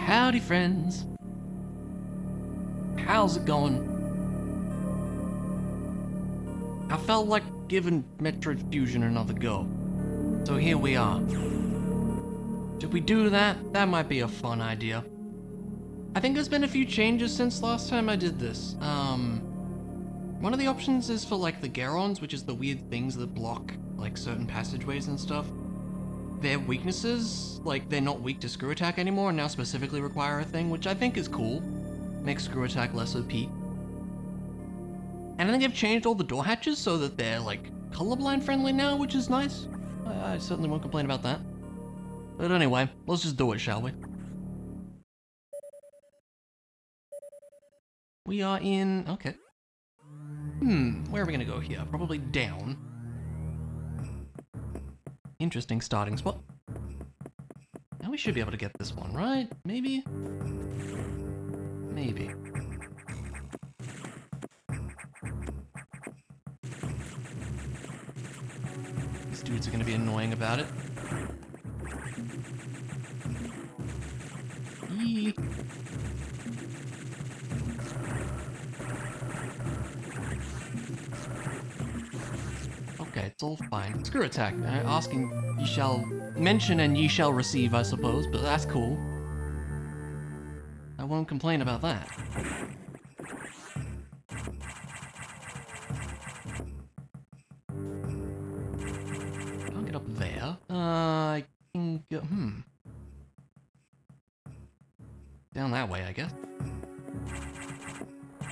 Howdy, friends. How's it going? I felt like giving Metroid Fusion another go. So here we are. Should we do that? That might be a fun idea. I think there's been a few changes since last time I did this. One of the options is for like the Garons, which is the weird things that block like certain passageways and stuff. Their weaknesses, like they're not weak to screw attack anymore and now specifically require a thing, which I think is cool. Makes screw attack less OP. And I think they've changed all the door hatches so that they're like colorblind friendly now, which is nice. I certainly won't complain about that. But anyway, let's just do it, shall we? We are in... okay. Where are we gonna go here? Probably down. Interesting starting spot. Now we should be able to get this one, right? Maybe? Maybe. These dudes are gonna be annoying about it. Yee. Okay, it's all fine. Screw attack. Asking, ye shall mention and ye shall receive, I suppose, but that's cool. I won't complain about that. Can't get up there. I can go, down that way, I guess.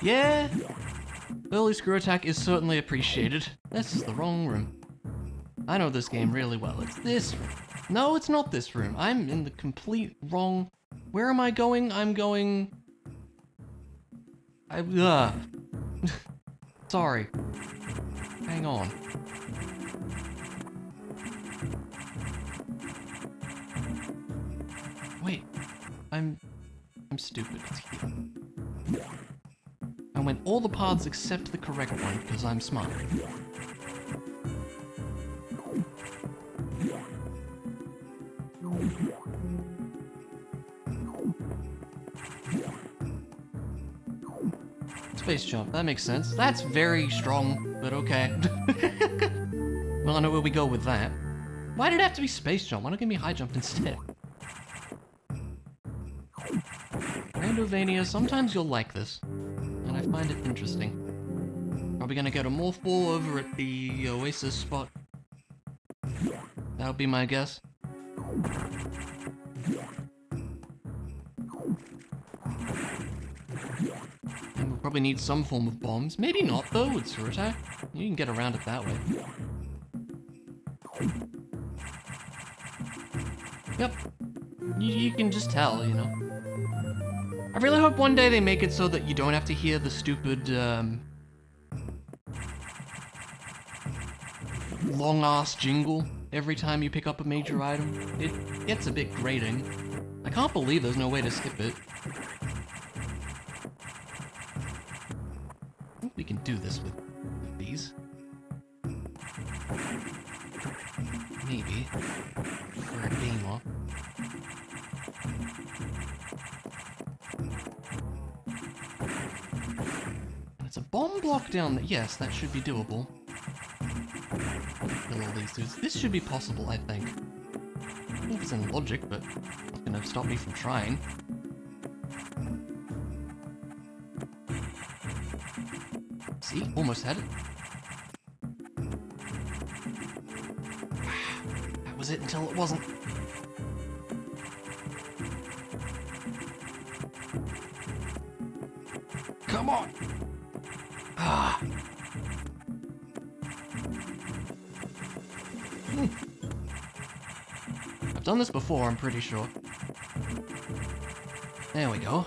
Yeah! Early screw attack is certainly appreciated. This is the wrong room. I know this game really well. It's this room. No, it's not this room. I'm in the complete wrong... Where am I going? I'm going... Sorry. Hang on. Wait. I'm stupid. It's here. I went all the paths except the correct one, because I'm smart. Space jump, that makes sense. That's very strong, but okay. Well, I know where we go with that. Why did it have to be space jump? Why not give me high jump instead? Randomiser, sometimes you'll like this. I find it interesting. Probably gonna get a morphball over at the Oasis spot. That would be my guess. And we'll probably need some form of bombs. Maybe not though, with screw attack. You can get around it that way. Yep. You can just tell, you know. I really hope one day they make it so that you don't have to hear the stupid, long-ass jingle every time you pick up a major item. It gets a bit grating. I can't believe there's no way to skip it. I think we can do this with these. Maybe. For a gamer. It's a bomb block down there. Yes, that should be doable. Kill all these dudes. This should be possible, I think. I don't know if it's in logic, but it's not gonna stop me from trying. See? Almost had it. That was it until it wasn't. Come on! Ah. I've done this before, I'm pretty sure. There we go.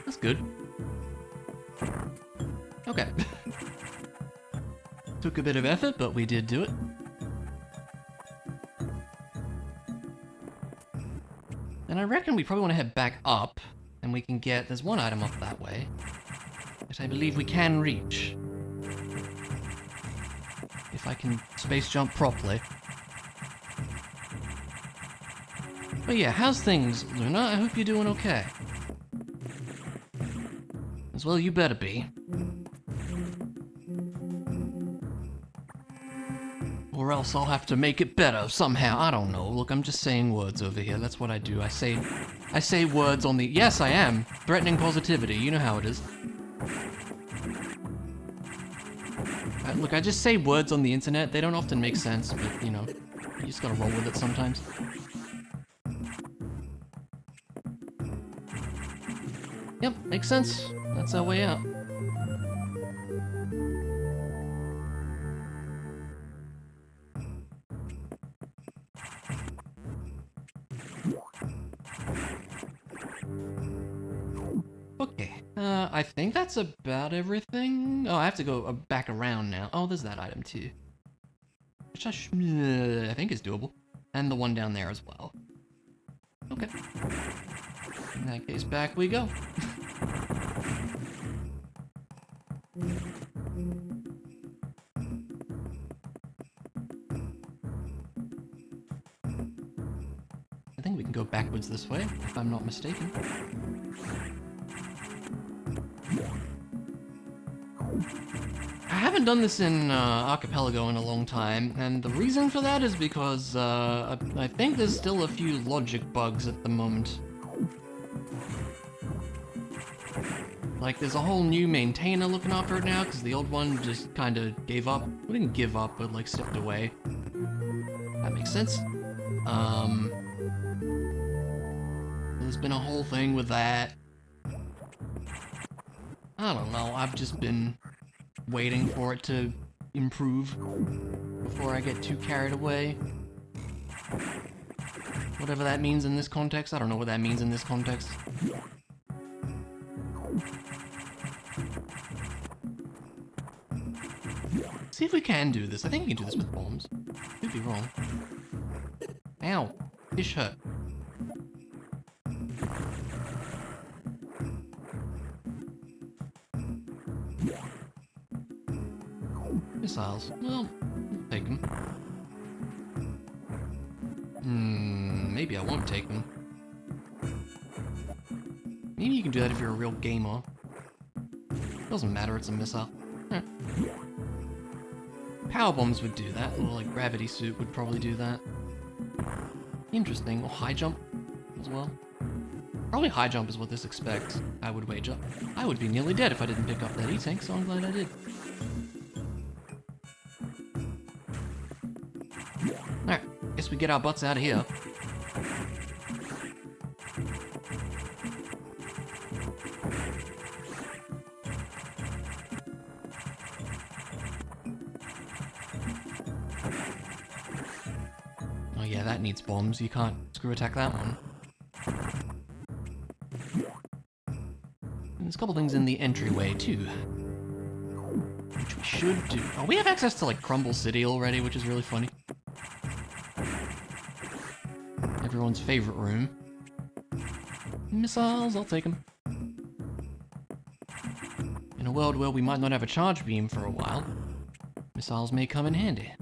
That's good. Okay. Took a bit of effort, but we did do it. And I reckon we probably want to head back up, and we can get... There's one item up that way that I believe we can reach. If I can space jump properly. But yeah, how's things, Luna? I hope you're doing okay. As well, you better be. Or else I'll have to make it better somehow. I don't know. Look, I'm just saying words over here. That's what I do. I say words on the... Yes, I am. Threatening positivity. You know how it is. Look, I just say words on the internet. They don't often make sense, but, you know, you just gotta roll with it sometimes. Yep, makes sense. That's our way out. Okay, I think that's about everything. Oh, I have to go back around now. Oh, there's that item too. Which I think is doable. And the one down there as well. Okay. In that case, back we go. I think we can go backwards this way, if I'm not mistaken. I haven't done this in Archipelago in a long time, and the reason for that is because I think there's still a few logic bugs at the moment. Like, there's a whole new maintainer looking after it now, because the old one just kind of gave up. We didn't give up, but like stepped away. That makes sense. There's been a whole thing with that. I don't know, I've just been waiting for it to improve before I get too carried away. Whatever that means in this context, I don't know what that means in this context. See if we can do this. I think we can do this with bombs. Could be wrong. Ow! Fish hurt. Missiles. Well, I'll take them. Maybe I won't take them. Maybe you can do that if you're a real gamer. Doesn't matter, it's a missile. Power bombs would do that, or like gravity suit would probably do that. Interesting. Or high jump as well. Probably high jump is what this expects, I would wager. I would be nearly dead if I didn't pick up that E-tank, so I'm glad I did. Alright, guess we get our butts out of here. Oh yeah, that needs bombs. You can't screw attack that one. And there's a couple things in the entryway too, which we should do. Oh, we have access to like Crumble City already, which is really funny. Everyone's favorite room. Missiles, I'll take them. In a world where we might not have a charge beam for a while, missiles may come in handy.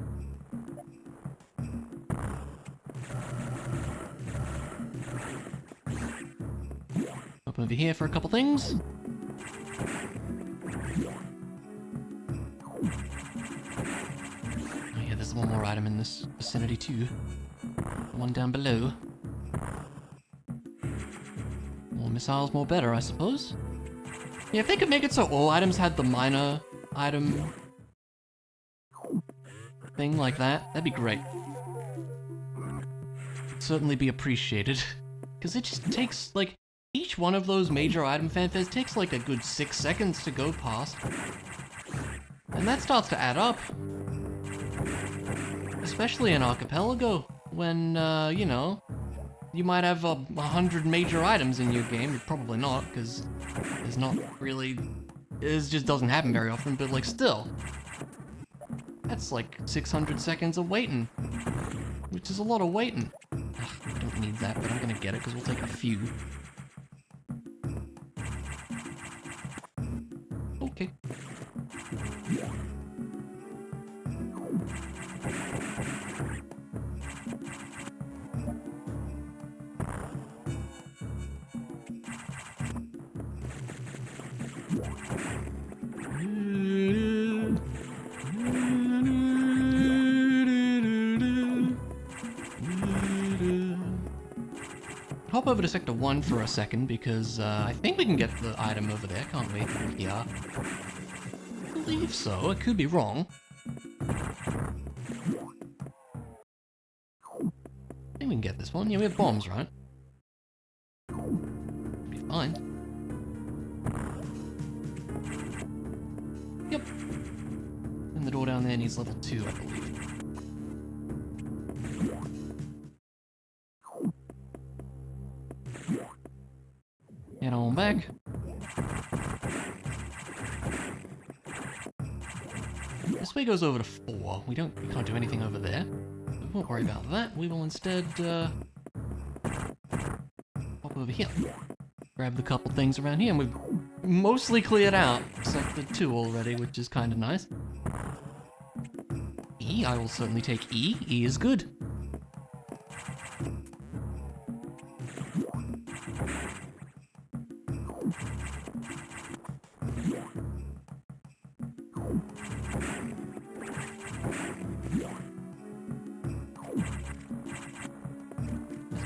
Up over here for a couple things. Oh yeah, there's one more item in this vicinity too. The one down below. More missiles, more better, I suppose. Yeah, if they could make it so all items had the minor item thing like that, that'd be great. Certainly be appreciated. Because it just takes, like, each one of those major item fanfares takes like a good 6 seconds to go past. And that starts to add up. Especially in Archipelago, when, you know, you might have 100 major items in your game. Probably not, because there's not really... It just doesn't happen very often, but, like, still. That's like 600 seconds of waiting. Which is a lot of waiting. Ugh, I don't need that, but I'm gonna get it, because we'll take a few. Okay. hop over to Sector 1 for a second, because I think we can get the item over there, can't we? Yeah. I believe so, I could be wrong. I think we can get this one. Yeah, we have bombs, right? Be fine. Yep. And the door down there needs level 2, I believe. Head on back. This way goes over to 4. We can't do anything over there. We won't worry about that. We will instead hop over here. Grab the couple things around here, and we've mostly cleared out Sector 2 already, which is kind of nice. E, I will certainly take E. E is good.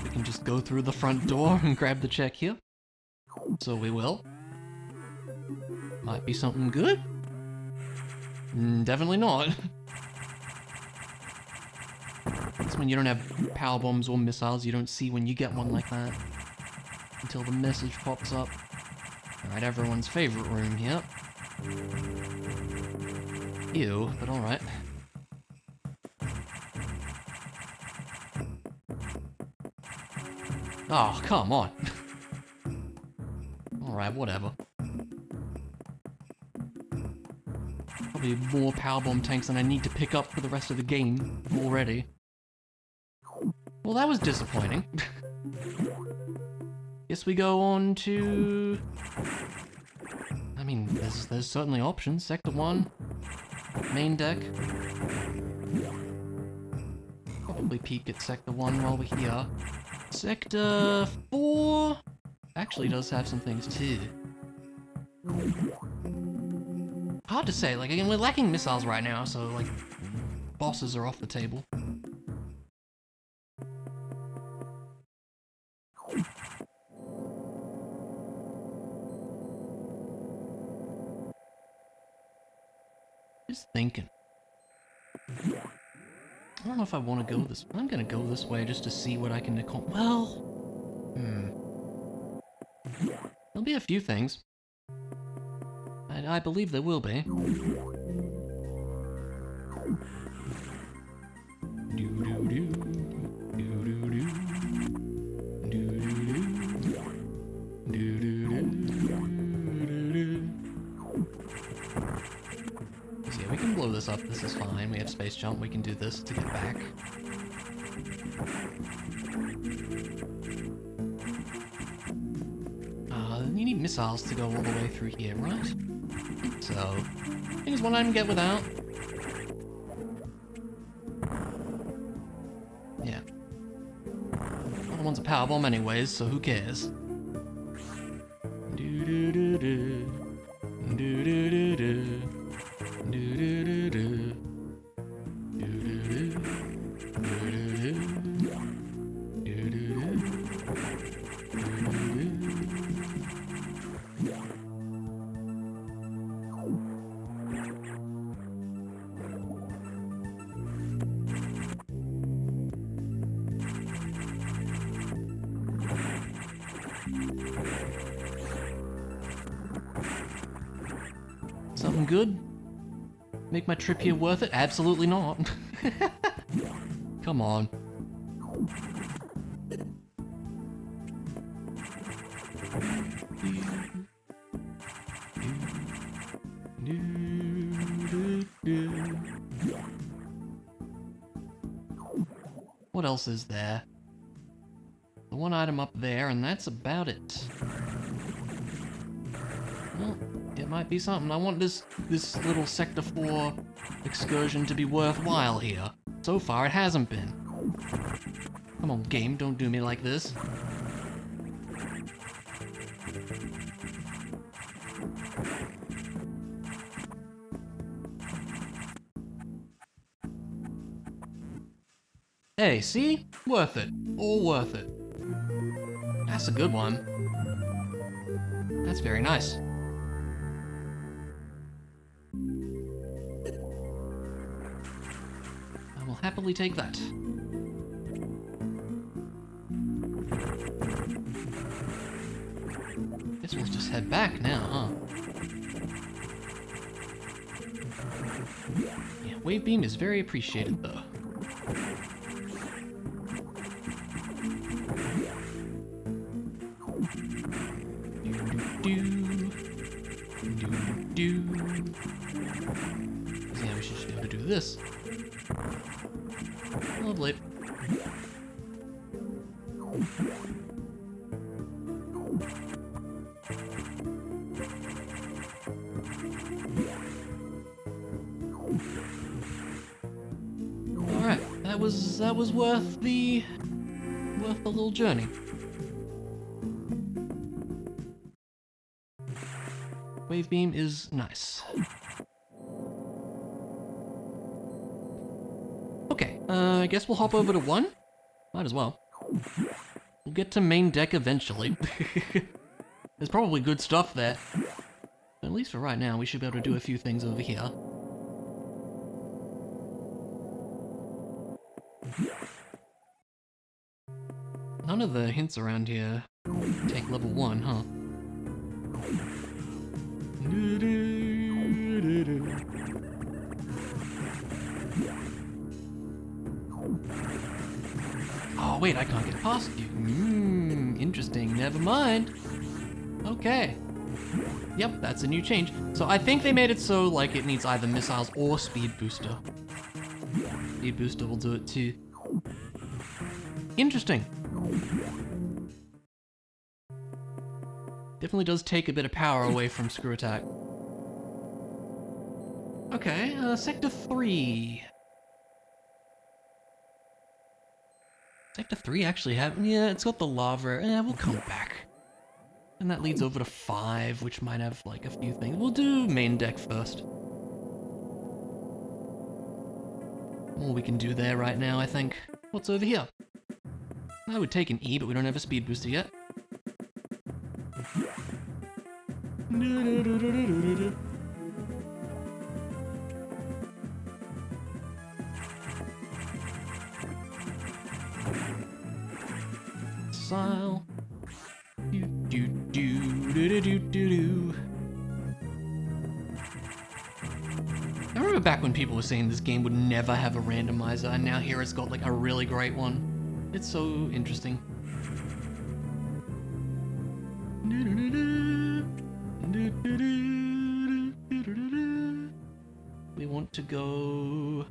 We can just go through the front door and grab the check here. So we will. Might be something good? Definitely not. That's when you don't have power bombs or missiles, you don't see when you get one like that. Until the message pops up. Alright, everyone's favorite room here. Ew, but alright. Oh, come on. Alright, whatever. Probably more powerbomb tanks than I need to pick up for the rest of the game already. Well, that was disappointing. Guess we go on to... I mean, there's certainly options. Sector 1, main deck. Probably peek at Sector 1 while we're here. Sector 4 actually does have some things too. Hard to say, like, again, we're lacking missiles right now, so, like, bosses are off the table. Just thinking. I don't know if I want to go this... I'm gonna go this way just to see what I can... Well... There'll be a few things. I believe there will be. So yeah, we can blow this up. This is fine. We have space jump. We can do this to get back. You need missiles to go all the way through here, right? So, I think it's one I can get without. Yeah. Other one's a power bomb anyways, so who cares? Do do do do. Do do do do. Do do do do. Do do do. Do do do. Do do do. Something good? Make my trip here worth it? Absolutely not. Come on. What else is there? The one item up there, and that's about it. Well, it might be something. I want this little Sector 4 excursion to be worthwhile here. So far, it hasn't been. Come on, game, don't do me like this. Hey, see? Worth it. All worth it. That's a good one. That's very nice. I will happily take that. Guess we'll just head back now, huh? Yeah, wave beam is very appreciated though. Yeah, we should just be able to do this. Lovely. Alright, that was worth the little journey. Wave beam is nice. Okay, I guess we'll hop over to 1. Might as well. We'll get to main deck eventually. There's probably good stuff there. But at least for right now, we should be able to do a few things over here. None of the hints around here take level 1, huh? Oh wait, I can't get past you. Interesting, never mind. Okay. Yep, that's a new change. So I think they made it so like it needs either missiles or speed booster. Speed booster will do it too. Interesting. Definitely does take a bit of power away from screw attack. Okay, Sector 3. Sector 3 actually yeah, it's got the lava. We'll come back. And that leads over to 5, which might have like a few things. We'll do main deck first. All we can do there right now, I think. What's over here? I would take an E, but we don't have a speed booster yet. Missile. I remember back when people were saying this game would never have a randomizer, and now here it's got like a really great one. It's so interesting. We want to go,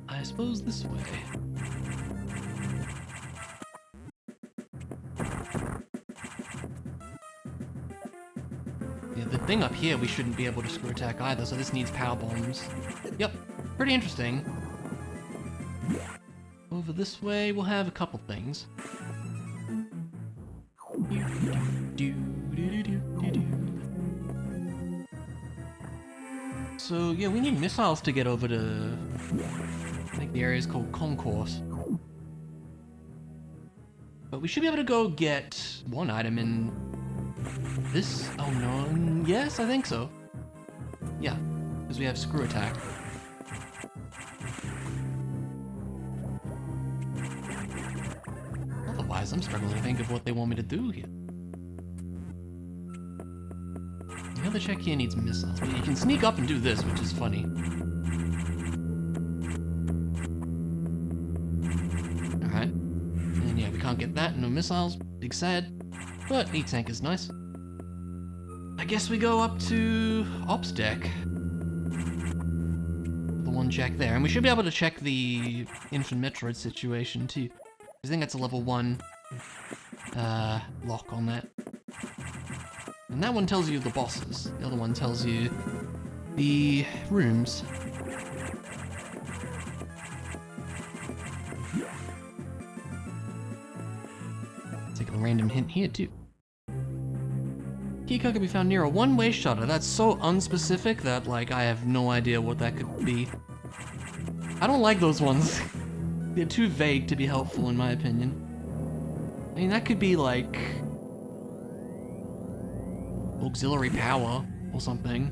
I suppose, this way. Yeah, the thing up here we shouldn't be able to screw attack either, so this needs power bombs. Yep, pretty interesting. Over this way we'll have a couple things. So yeah, we need missiles to get over to, I think the area is called Concourse. But we should be able to go get one item in this. Oh no, yes, I think so. Yeah, because we have screw attack. Otherwise, I'm struggling to think of what they want me to do here. The other check here needs missiles, but you can sneak up and do this, which is funny. Alright. And yeah, we can't get that, no missiles, big sad. But E-Tank is nice. I guess we go up to Ops Deck. The one check there, and we should be able to check the Infant Metroid situation too. I think that's a level 1 lock on that. And that one tells you the bosses. The other one tells you the rooms. Take a random hint here too. Keycard can be found near a one-way shutter. That's so unspecific that, like, I have no idea what that could be. I don't like those ones. They're too vague to be helpful, in my opinion. I mean, that could be like auxiliary power or something.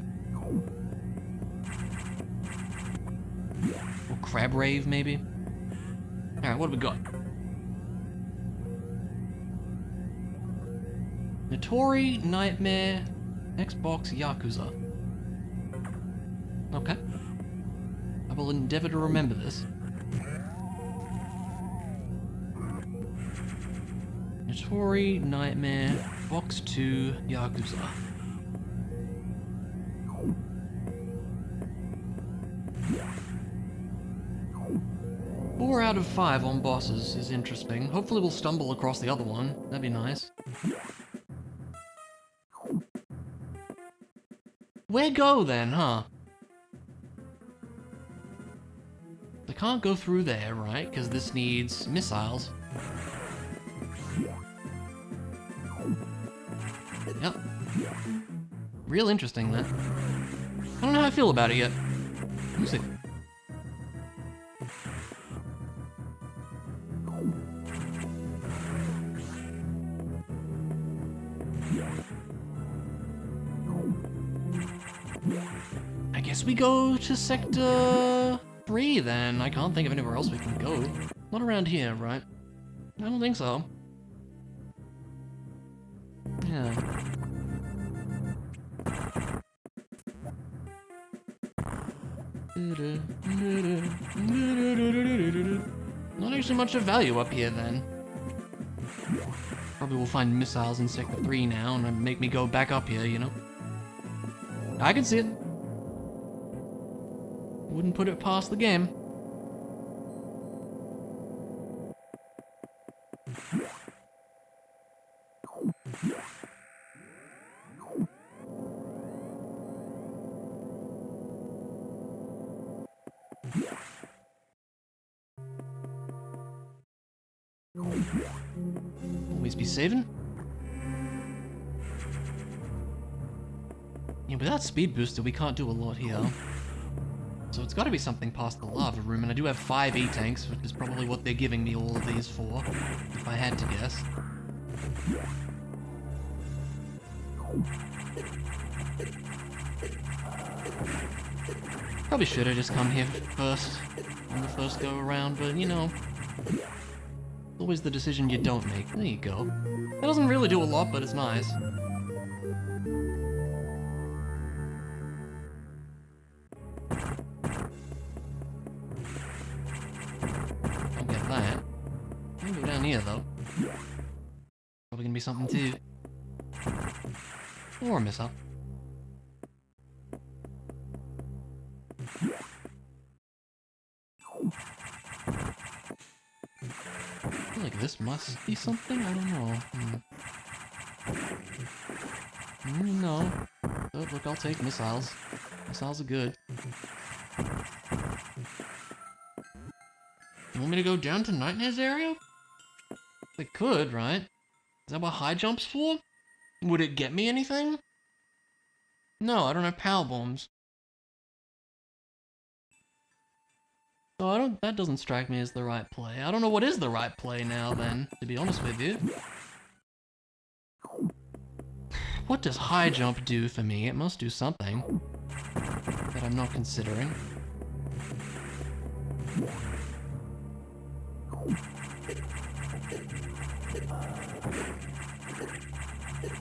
Or crab rave, maybe. Alright, what have we got? Notori, Nightmare, Xbox, Yakuza. Okay. I will endeavor to remember this. Notori, Nightmare, Box 2, Yakuza. Four out of 5 on bosses is interesting. Hopefully we'll stumble across the other one. That'd be nice. Where go then, huh? I can't go through there, right? Because this needs missiles. Yep. Real interesting, that. I don't know how I feel about it yet. We'll see. I guess we go to Sector 3 then. I can't think of anywhere else we can go. Not around here, right? I don't think so. Yeah. Not actually much of value up here then. Probably will find missiles in Sector 3 now and make me go back up here, you know? I can see it. Wouldn't put it past the game. Always be saving. Yeah, without speed booster, we can't do a lot here. So it's got to be something past the lava room, and I do have 5 E-tanks, which is probably what they're giving me all of these for, if I had to guess. Probably should have just come here first, on the first go around, but you know, always the decision you don't make. There you go. That doesn't really do a lot, but it's nice. Don't get that. I can go down here, though. Probably gonna be something, too. Or a miss-up. I feel like this must be something? I don't know. No. Oh, look, I'll take missiles. Missiles are good. You want me to go down to Nightmare's area? They could, right? Is that what high jump's for? Would it get me anything? No, I don't have power bombs. So that doesn't strike me as the right play. I don't know what is the right play now then, to be honest with you. What does high jump do for me? It must do something that I'm not considering.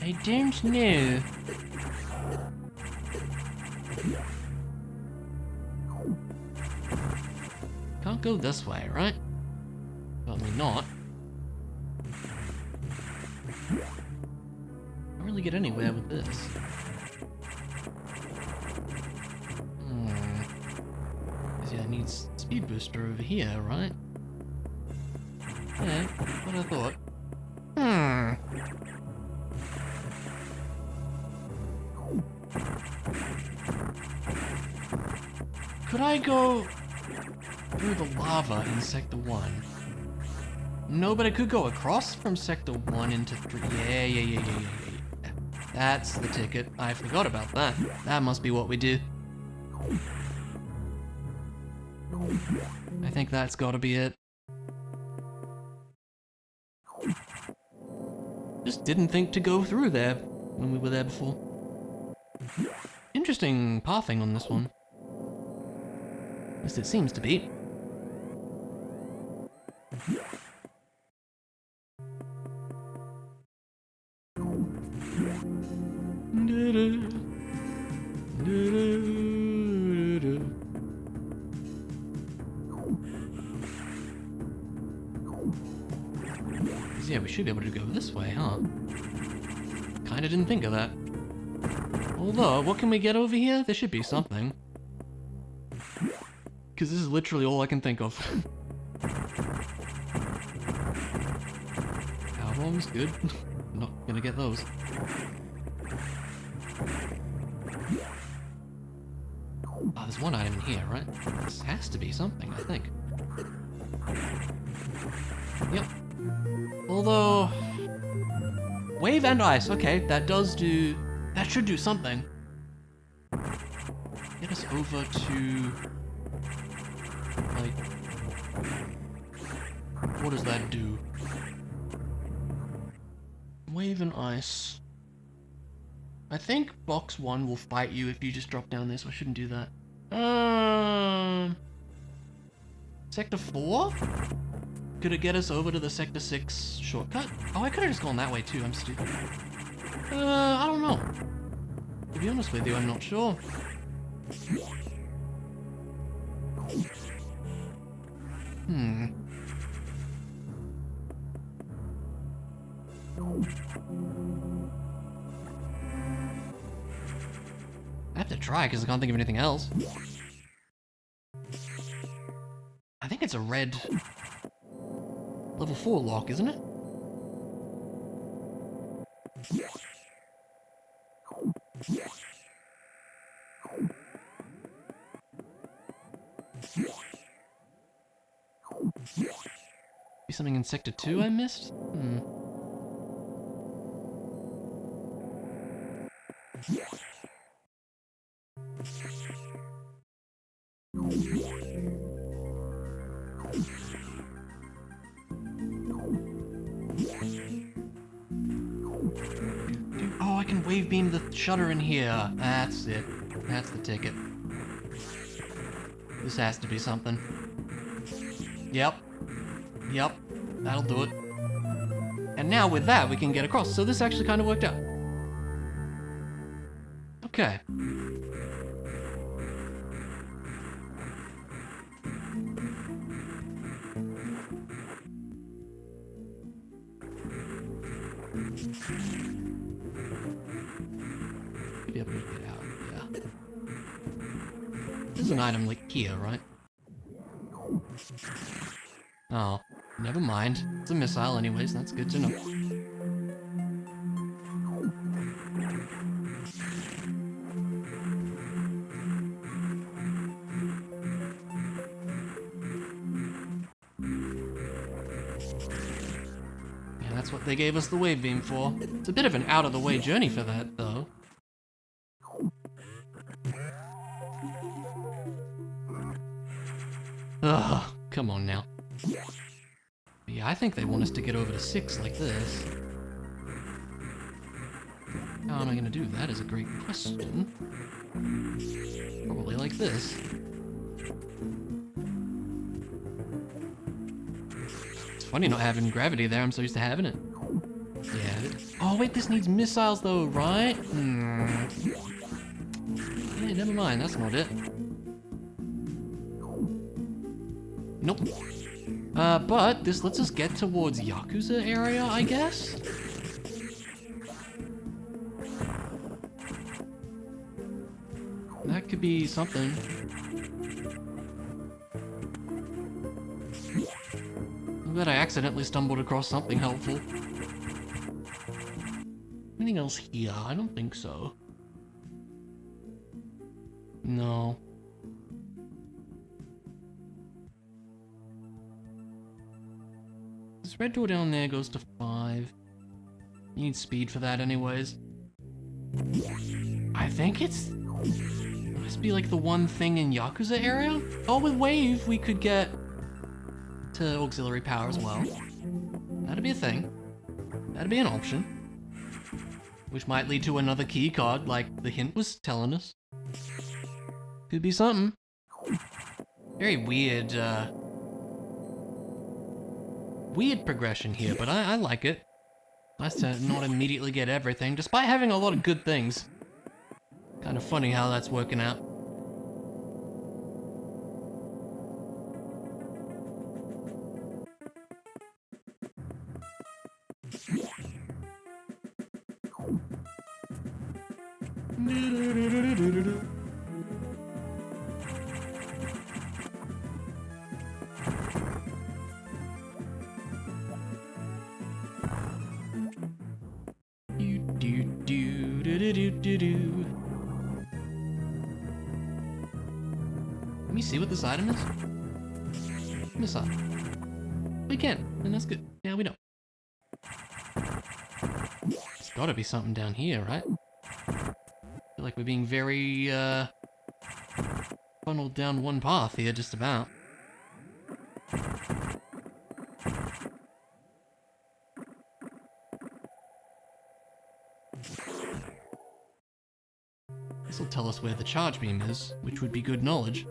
I don't know. Can't go this way, right? Probably not. Can't really get anywhere with this. Yeah, I need speed booster over here, right? Yeah, what I thought. Could I go through the lava in Sector 1? No, but I could go across from Sector 1 into 3. Yeah. That's the ticket. I forgot about that. That must be what we do. I think that's gotta be it. Just didn't think to go through there when we were there before. Interesting pathing on this one. At least it seems to be. Yeah, we should be able to go this way, huh? Kinda didn't think of that. Although, what can we get over here? There should be something. Because this is literally all I can think of. Power bombs, good. Not gonna get those. Oh, there's one item in here, right? This has to be something, I think. Yep. Although... Wave and ice, okay, that should do something. Get us over to... like... what does that do? Wave and ice. I think box 1 will fight you if you just drop down there, so I shouldn't do that. Sector 4? Could it get us over to the Sector 6 shortcut? Oh, I could have just gone that way too, I'm stupid. I don't know. To be honest with you, I'm not sure. I have to try because I can't think of anything else. I think it's a red level 4 lock, isn't it? Be something in Sector 2 I missed? Oh, I can wave beam the shutter in here. That's it. That's the ticket. This has to be something. Yep. Yep. That'll do it. And now with that, we can get across. So this actually kind of worked out. Okay. Be able to get out, yeah. There's an item like here, right? Oh, never mind. It's a missile anyways, that's good to know. Yeah, that's what they gave us the wave beam for. It's a bit of an out-of-the-way journey for that, though. Ugh, come on now. Yeah, I think they want us to get over to 6 like this. How am I gonna do that is a great question. Probably like this. It's funny not having gravity there, I'm so used to having it. Yeah. Oh wait, this needs missiles though, right? Yeah, never mind, that's not it. Nope. But this lets us get towards Yakuza area, I guess? That could be something. I bet I accidentally stumbled across something helpful. Anything else here? I don't think so. No. This red door down there goes to 5. You need speed for that anyways. I think it must be like the one thing in Yakuza area? Oh, with wave we could get to auxiliary power as well. That'd be a thing. That'd be an option. which might lead to another key card, like the hint was telling us. Could be something. Very weird, weird progression here, but I like it. Nice to not immediately get everything, despite having a lot of good things. Kind of funny how that's working out. Let me see what this item is. Missile. We can, and that's good. Now we know. There's gotta be something down here, right? I feel like we're being very, funneled down one path here, just about. This will tell us where the charge beam is, which would be good knowledge.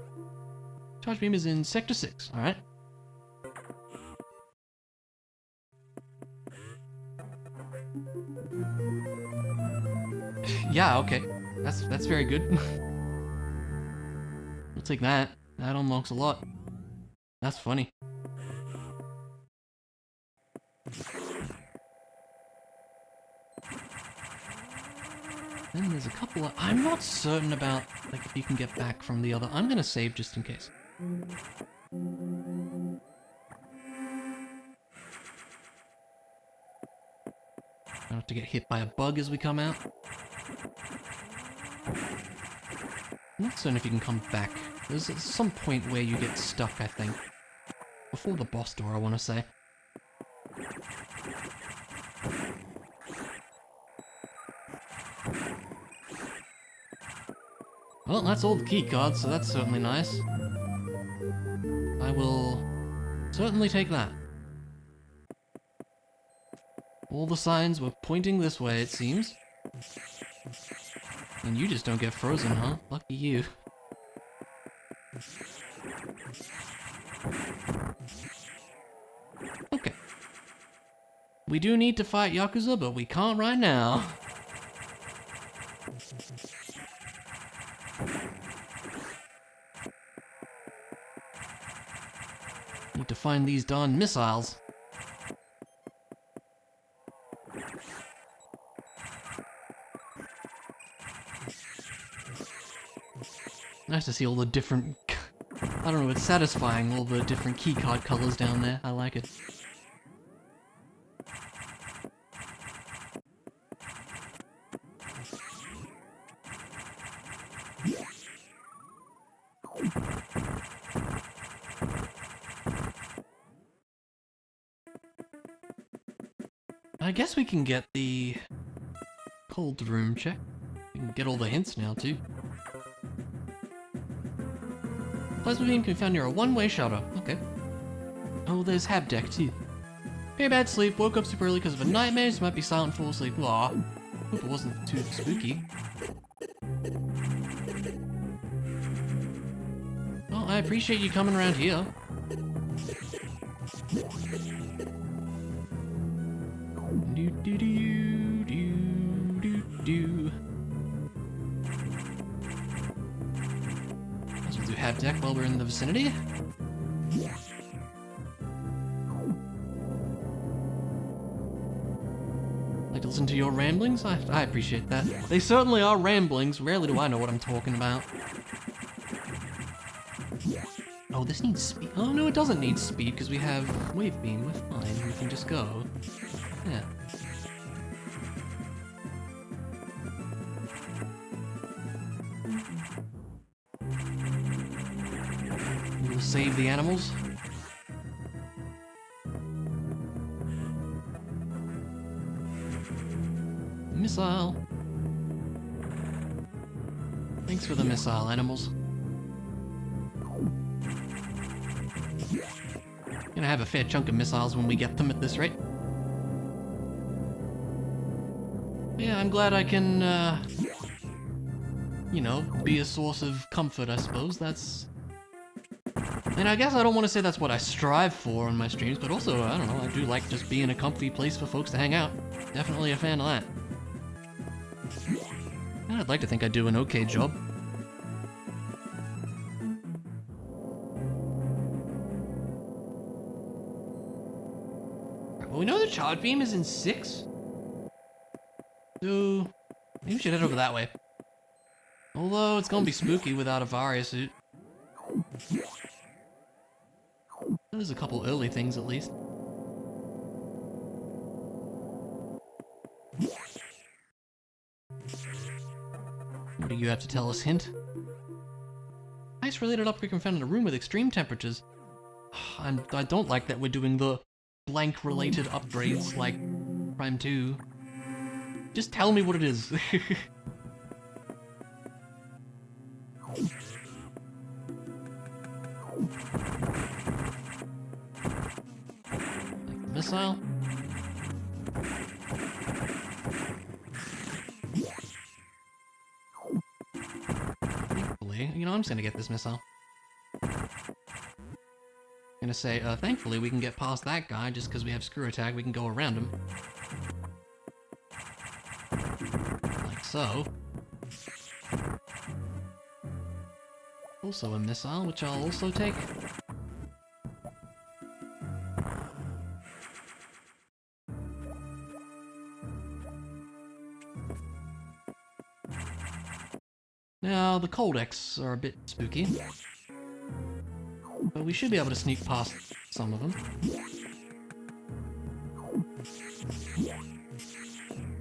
Charge beam is in Sector 6, alright? Yeah, okay. That's very good. We'll take that. That unlocks a lot. That's funny. Then there's a couple of... I'm not certain about, like, if you can get back from the other... I'm gonna save just in case. Don't have to get hit by a bug as we come out. I'm not certain if you can come back. There's some point where you get stuck, I think. Before the boss door, I want to say. Well, that's all the key cards, so that's certainly nice. I will certainly take that. All the signs were pointing this way, it seems. And you just don't get frozen, huh? Lucky you. Okay. We do need to fight Yakuza, but we can't right now. Need to find these darn missiles. Nice to see all the different... I don't know, it's satisfying, all the different keycard colors down there. I like it. I guess we can get the cold room check. We can get all the hints now, too. Plasma beam can be found near a one-way shutter. Okay. Oh, there's Habdeck, too. Very bad sleep, woke up super early because of a nightmare, so might be silent full asleep. Aw. Hope it wasn't too spooky. Well, I appreciate you coming around here. Let's do Habdeck while we're in the vicinity. Like to listen to your ramblings? I appreciate that. They certainly are ramblings. Rarely do I know what I'm talking about. Oh, this needs speed. Oh, no, it doesn't need speed because we have Wave Beam. We're fine. We can just go. Yeah. We'll save the animals. Missile. Thanks for the missile, animals. Gonna have a fair chunk of missiles when we get them at this rate. Yeah, Yeah, I'm glad I can, you know, be a source of comfort, I suppose. That's... And I guess I don't want to say that's what I strive for on my streams, but also, I don't know, I do like just being a comfy place for folks to hang out. Definitely a fan of that. And I'd like to think I do an okay job. Well, we know the charge beam is in 6. So, maybe we should head over that way. Although, it's gonna be spooky without a Varia suit. There's a couple early things, at least. What do you have to tell us, Hint? Ice-related upgrade found in a room with extreme temperatures. I don't like that we're doing the blank-related upgrades like Prime 2. Just tell me what it is. Like the missile. Thankfully, you know, I'm just gonna get this missile. Gonna say, thankfully we can get past that guy just because we have screw attack, we can go around him. Like so. Also a missile, which I'll also take. Now, the Coldex are a bit spooky. But we should be able to sneak past some of them.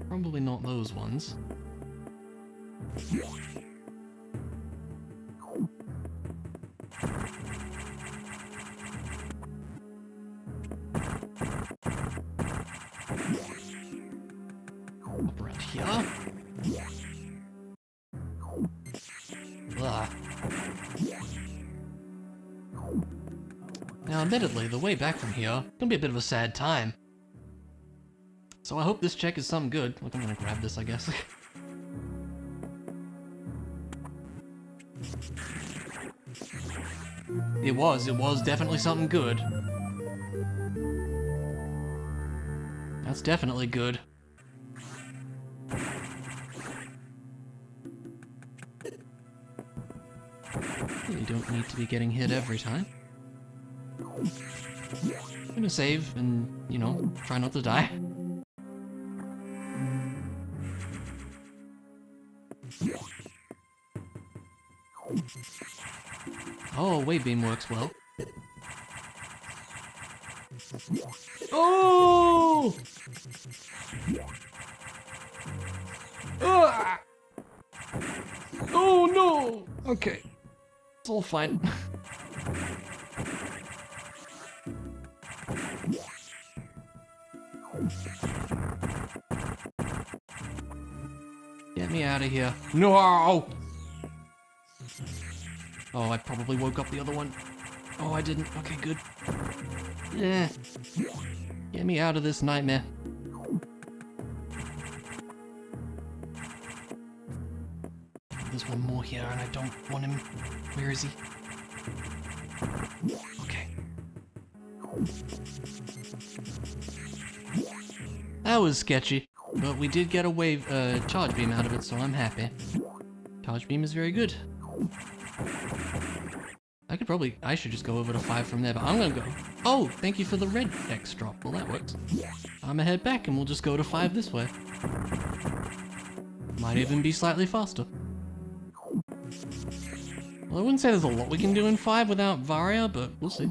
Probably not those ones. Up around here. Ugh. Now, admittedly, the way back from here gonna be a bit of a sad time. So I hope this check is something good. Look, I'm gonna grab this, I guess. It was definitely something good. That's definitely good. You don't need to be getting hit every time. I'm gonna save and, you know, try not to die. Oh, wave beam works well. Oh! Ah! Oh no! Okay. It's all fine. Get me out of here. No! Oh, I probably woke up the other one. Oh, I didn't. Okay, good. Yeah. Get me out of this nightmare. There's one more here, and I don't want him. Where is he? Okay. That was sketchy, but we did get a wave, charge beam out of it, so I'm happy. Charge beam is very good. I should just go over to 5 from there, but I'm gonna go. Oh, thank you for the red X drop. Well, that works. I'm gonna head back and we'll just go to 5 this way. Might even be slightly faster. Well, I wouldn't say there's a lot we can do in 5 without Varia, but we'll see.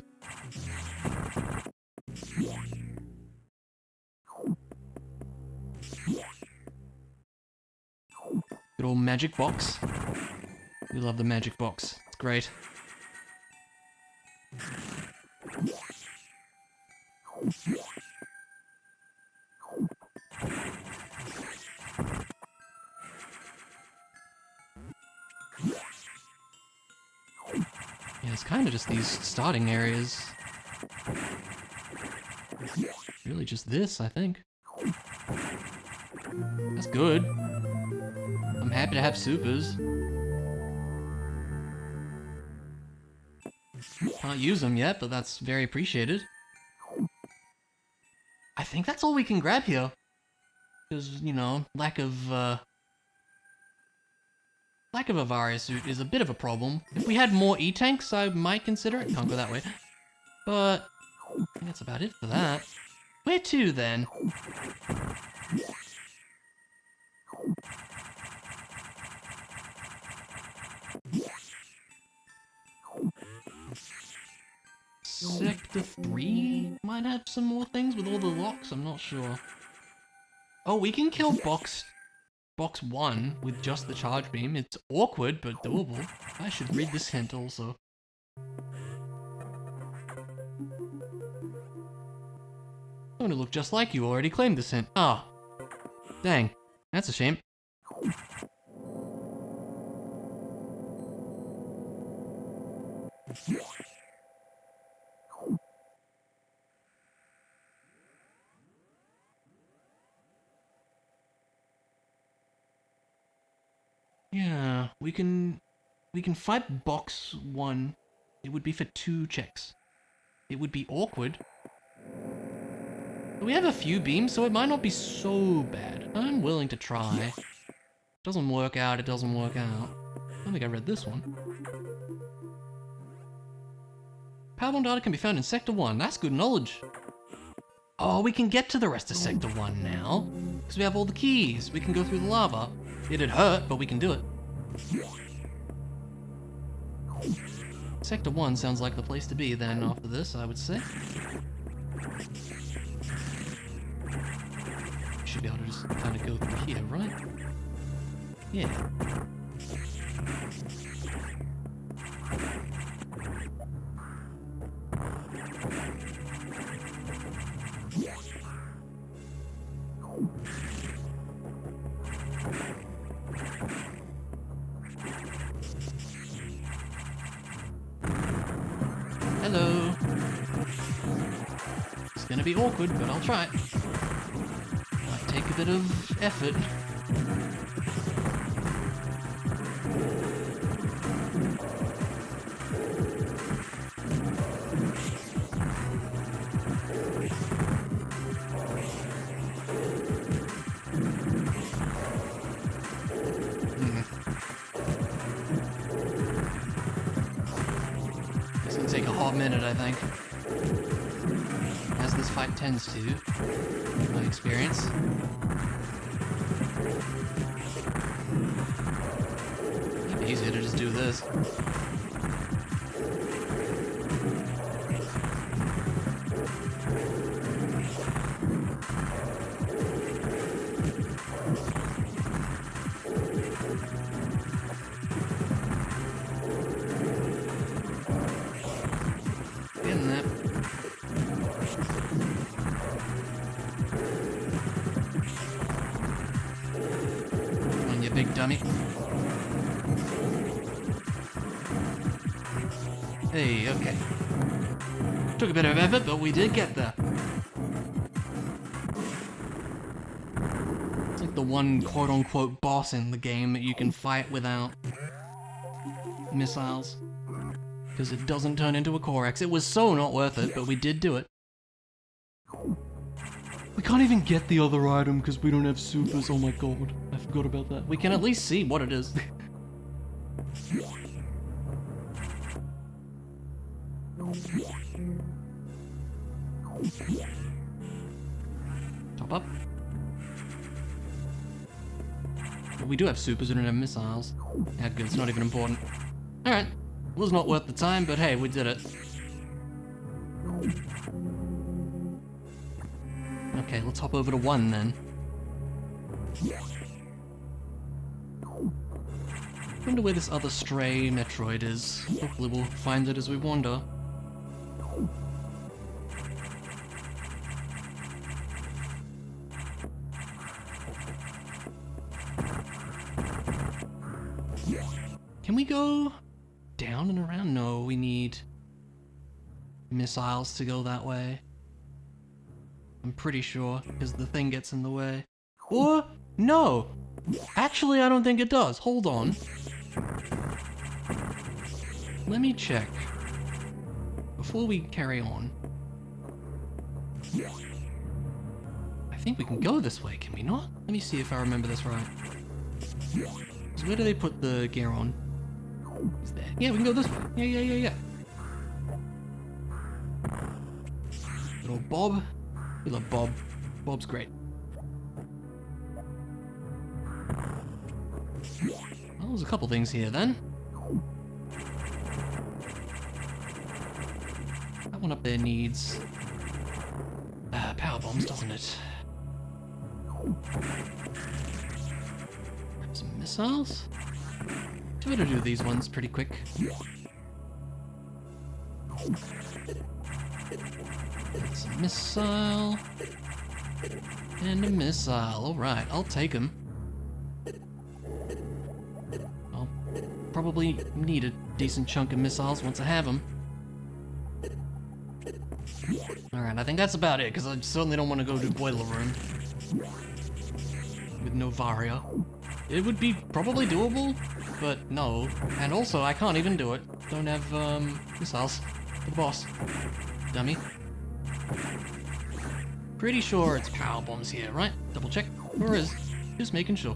Good old magic box. We love the magic box. It's great. Yeah, it's kind of just these starting areas. Really just this, I think. That's good. I'm happy to have supers. Can't use them yet, but that's very appreciated. I think that's all we can grab here. Because, you know, lack of a Varia suit is a bit of a problem. If we had more E-tanks, I might consider it. Can't go that way. But I think that's about it for that. Where to, then? Sector 3 might have some more things with all the locks, I'm not sure. Oh, we can kill box 1 with just the charge beam. It's awkward, but doable. I should read this hint also. Someone who looked just like you already claimed this hint. Ah. Dang. That's a shame. Yeah, we can fight box 1. It would be for 2 checks. It would be awkward. But we have a few beams, so it might not be so bad. I'm willing to try. Doesn't work out, it doesn't work out. I don't think I read this one. Powerbomb data can be found in Sector 1. That's good knowledge. Oh, we can get to the rest of Sector 1 now. Because we have all the keys. We can go through the lava. It'd hurt, but we can do it. Sector 1 sounds like the place to be then after this, I would say. Should be able to just kind of go through here, right? Yeah. Hello. It's gonna be awkward, but I'll try. Might take a bit of effort. It's gonna take a hot minute, I think. As this fight tends to, in my experience. It'd be easier to just do this. Getting that. Come on, you big dummy. Hey, okay. Took a bit of effort, but we did get there. It's like the one quote-unquote boss in the game that you can fight without missiles. Because it doesn't turn into a Corex. It was so not worth it, but we did do it. We can't even get the other item because we don't have supers. Oh my god, I forgot about that. We can at least see what it is. Top up. But we do have supers, we don't have missiles. Yeah, good, it's not even important. Alright. Was not worth the time, but hey, we did it. Okay, let's hop over to 1 then. Wonder where this other stray Metroid is. Hopefully we'll find it as we wander. Can we go down and around? No, we need missiles to go that way. I'm pretty sure, because the thing gets in the way. Or No! Actually, I don't think it does. Hold on. Let me check. Before we carry on. I think we can go this way, can we not? Let me see if I remember this right. So where do they put the gear on? Is there? Yeah, we can go this way. Yeah. Little Bob. We love Bob. Bob's great. Well, there's a couple things here then. That one up there needs power bombs, doesn't it? Some missiles? Try to do these ones pretty quick. That's a missile. And a missile. Alright, I'll take them. I'll probably need a decent chunk of missiles once I have them. Alright, I think that's about it, because I certainly don't want to go to Boiler Room. With no Varia. It would be probably doable, but no. And also, I can't even do it. Don't have, missiles. For the boss. Dummy. Pretty sure it's power bombs here, right? Double check. Or is? Just making sure.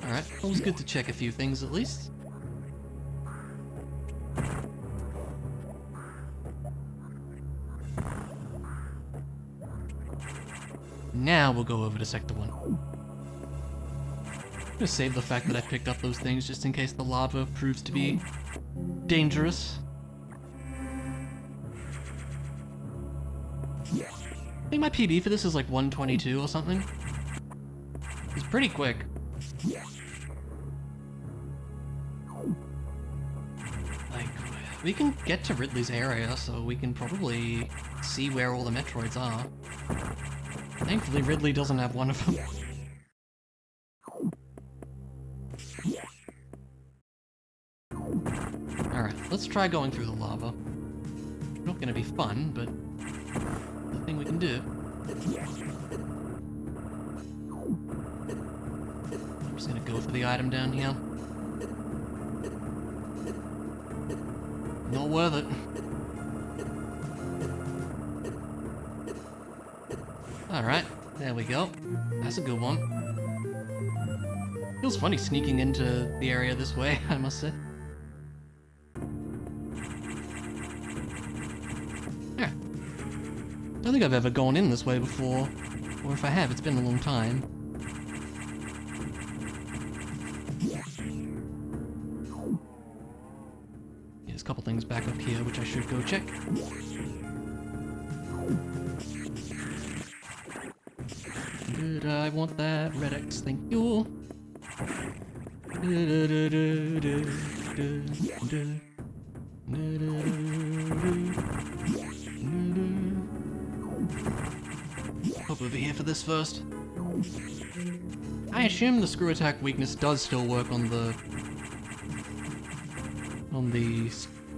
Alright, always good to check a few things at least. Now we'll go over to Sector 1. I'm gonna save the fact that I picked up those things just in case the lava proves to be dangerous. I think my PB for this is like 122 or something. It's pretty quick. Like, we can get to Ridley's area, so we can probably see where all the Metroids are. Thankfully, Ridley doesn't have one of them. Alright, let's try going through the lava. Not gonna be fun, but the thing we can do. I'm just gonna go for the item down here. Not worth it. Alright, there we go. That's a good one. Feels funny sneaking into the area this way, I must say. Yeah. I don't think I've ever gone in this way before. Or if I have, it's been a long time. There's a couple things back up here which I should go check. Good, I want that red X, thank you. Hop over here for this first. I assume the screw attack weakness does still work on the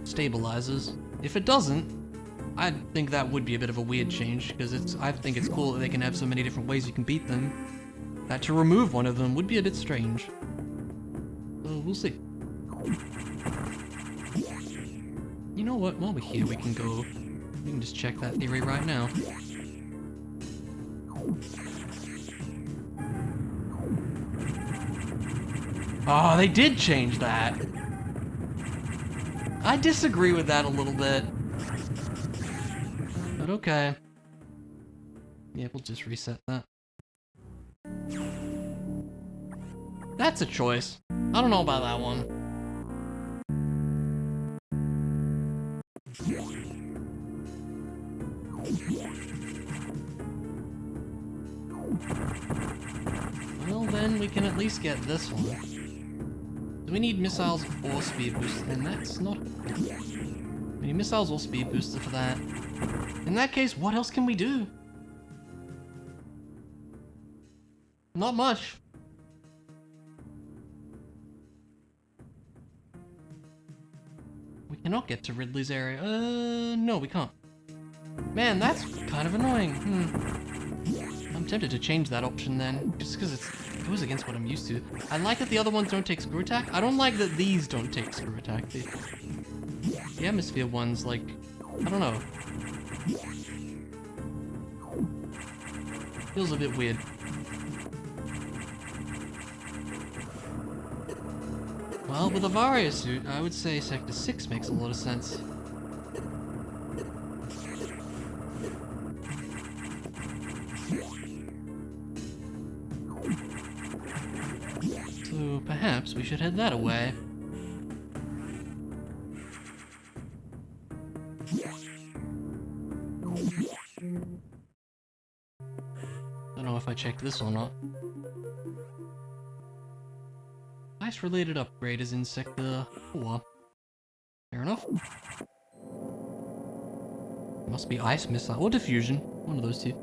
stabilizers. If it doesn't, I think that would be a bit of a weird change, because I think it's cool that they can have so many different ways you can beat them, that to remove one of them would be a bit strange. So we'll see. You know what, while we're here we can just check that theory right now. Oh, they did change that! I disagree with that a little bit. But okay. Yeah, we'll just reset that. That's a choice. I don't know about that one. Well, then we can at least get this one. Do we need missiles or speed booster? And that's not... We need missiles or speed booster for that. In that case, what else can we do? Not much. We cannot get to Ridley's area. No, we can't. Man, that's kind of annoying. I'm tempted to change that option then, just because it goes against what I'm used to. I like that the other ones don't take screw attack. I don't like that these don't take screw attack. The atmosphere ones, like, I don't know. Feels a bit weird. Well, with a Varia suit, I would say Sector 6 makes a lot of sense. So perhaps we should head that way. Don't know if I checked this or not. Ice-related upgrade is in Sector 4. Fair enough. Must be ice missile or diffusion. One of those two.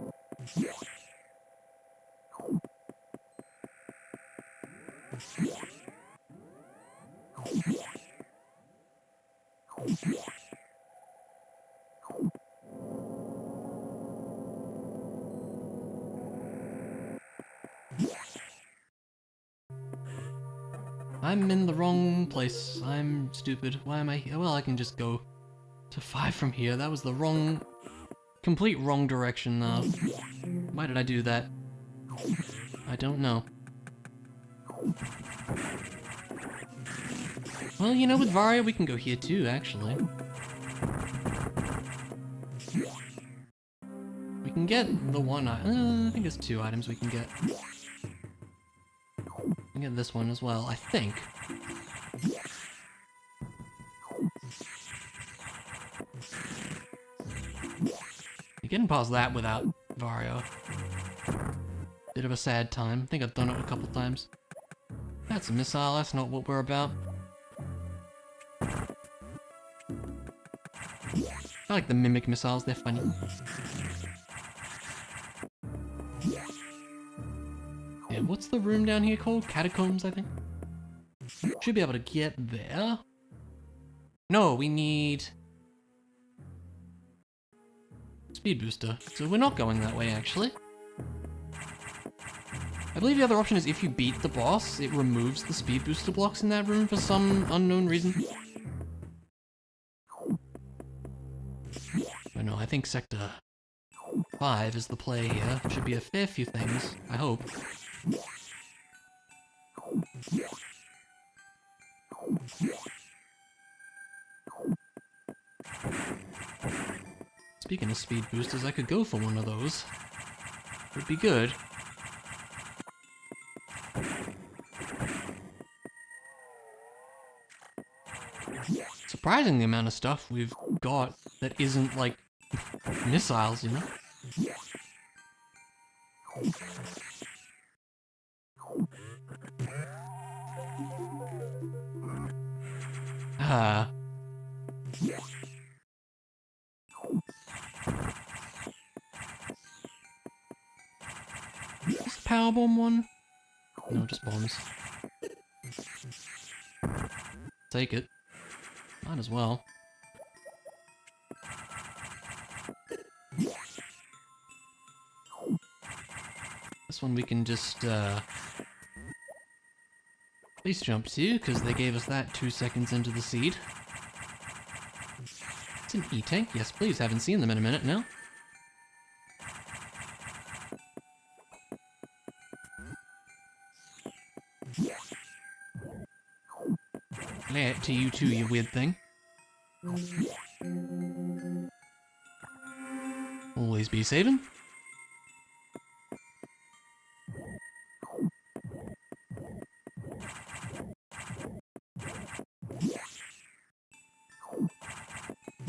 I'm in the wrong place. I'm stupid. Why am I here? Well, I can just go to 5 from here. That was the wrong... complete wrong direction. Why did I do that? I don't know. Well, you know, with Varia we can go here too, actually. We can get the one... I think there's 2 items we can get. We can get this one as well, I think. You're getting past that without Vario. Bit of a sad time. I think I've done it a couple times. That's a missile, that's not what we're about. I like the mimic missiles, they're funny. Yeah, what's the room down here called? Catacombs, I think? Should be able to get there. No, we need... speed booster. So we're not going that way, actually. I believe the other option is if you beat the boss, it removes the speed booster blocks in that room for some unknown reason. But no, I think Sector 5 is the play here. Should be a fair few things, I hope. Speaking of speed boosters, I could go for one of those. Would be good. Surprising the amount of stuff we've got that isn't like missiles, you know? Is this the power bomb one? No, just bombs. Take it. Might as well. This one we can just, at least jump to, because they gave us that 2 seconds into the seed. It's an E-tank. Yes, please. Haven't seen them in a minute now. Lay it to you too, you weird thing. Always be saving.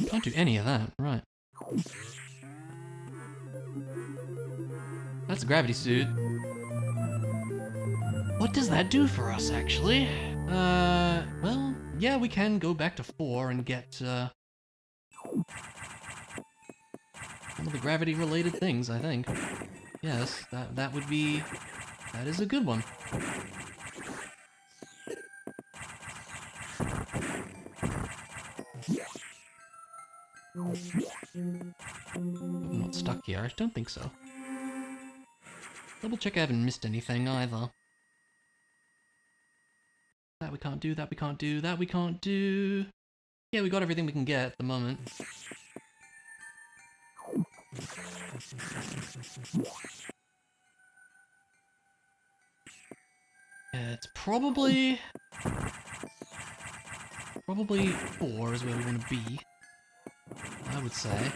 Can't do any of that, right. That's a gravity suit. What does that do for us, actually? Well, yeah, we can go back to 4 and get, some of the gravity-related things, I think. Yes, that would be... that is a good one. I'm not stuck here, I don't think so. Double check I haven't missed anything either. That we can't do, that we can't do, that we can't do. Yeah, we got everything we can get at the moment. Yeah, it's probably 4 is where we want to be, I would say.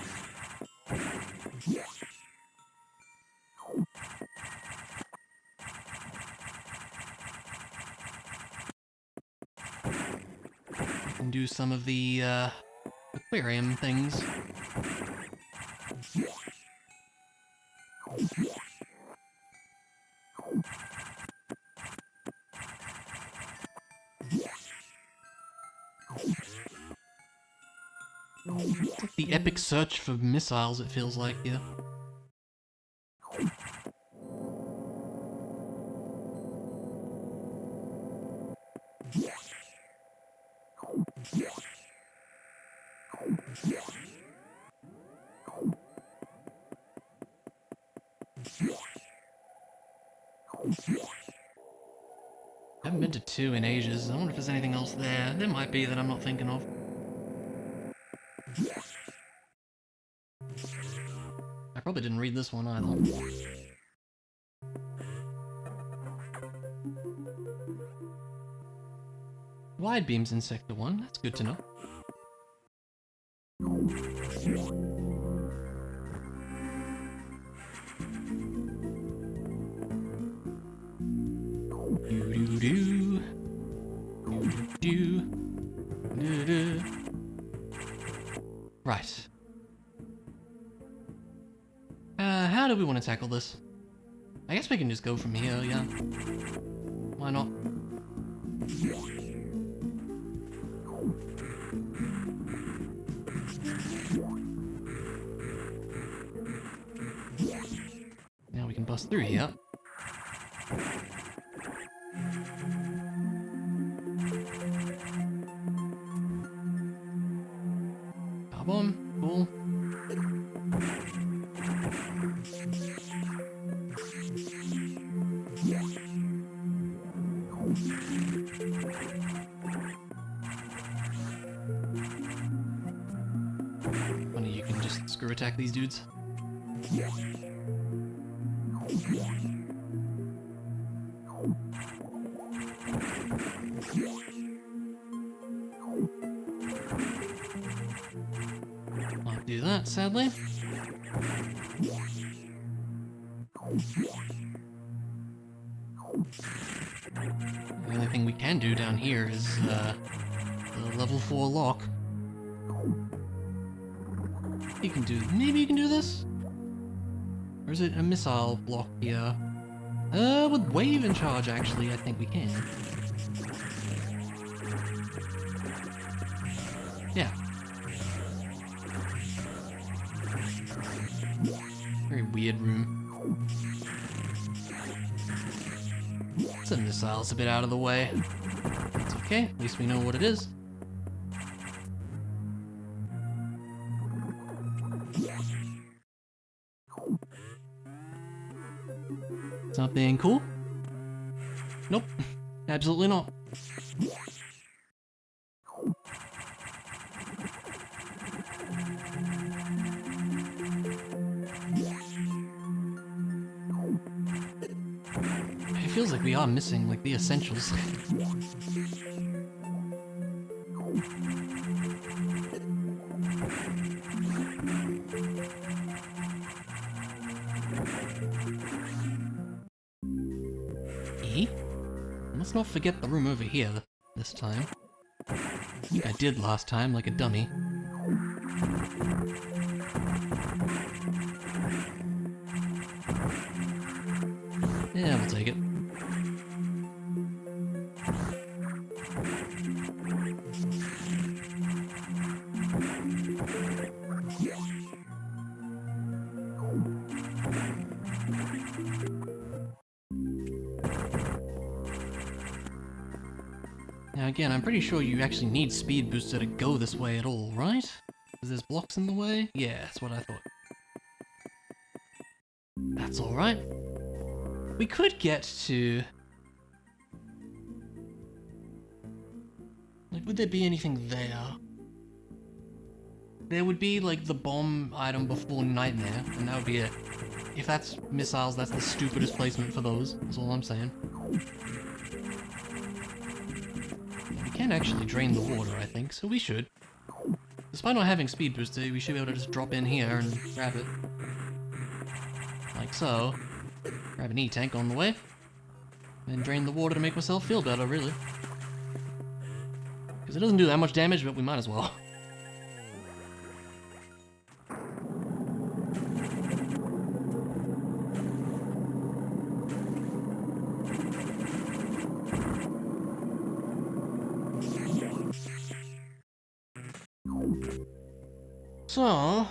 And do some of the aquarium things. It's like the epic search for missiles, it feels like here. I haven't been to 2 in ages. I wonder if there's anything else there. There might be that I'm not thinking of. I probably didn't read this one either. Wide beams in Sector 1, that's good to know. Right. How do we want to tackle this? I guess we can just go from here, yeah. Why not? Now we can bust through here. Bomb, cool. Funny, you can just screw attack these dudes. Do that, sadly. The only thing we can do down here is the level 4 lock. You can do, maybe you can do this? Or is it a missile block here? With wave in charge, actually, I think we can. Yeah. Very weird room. Some missiles a bit out of the way. It's okay, at least we know what it is. Something cool? Nope, absolutely not. It feels like we are missing, like, the essentials. Let's not forget the room over here this time. I think I did last time, like a dummy. Yeah, we'll take it. Now again, I'm pretty sure you actually need Speed Booster to go this way at all, right? Is there's blocks in the way? Yeah, that's what I thought. That's alright. We could get to... Like, would there be anything there? There would be, like, the bomb item before Nightmare, and that would be it. If that's missiles, that's the stupidest placement for those. That's all I'm saying. We can actually drain the water, I think, so we should. Despite not having speed booster, we should be able to just drop in here and grab it. Like so. Grab an E-tank on the way. And drain the water to make myself feel better, really. Because it doesn't do that much damage, but we might as well. So,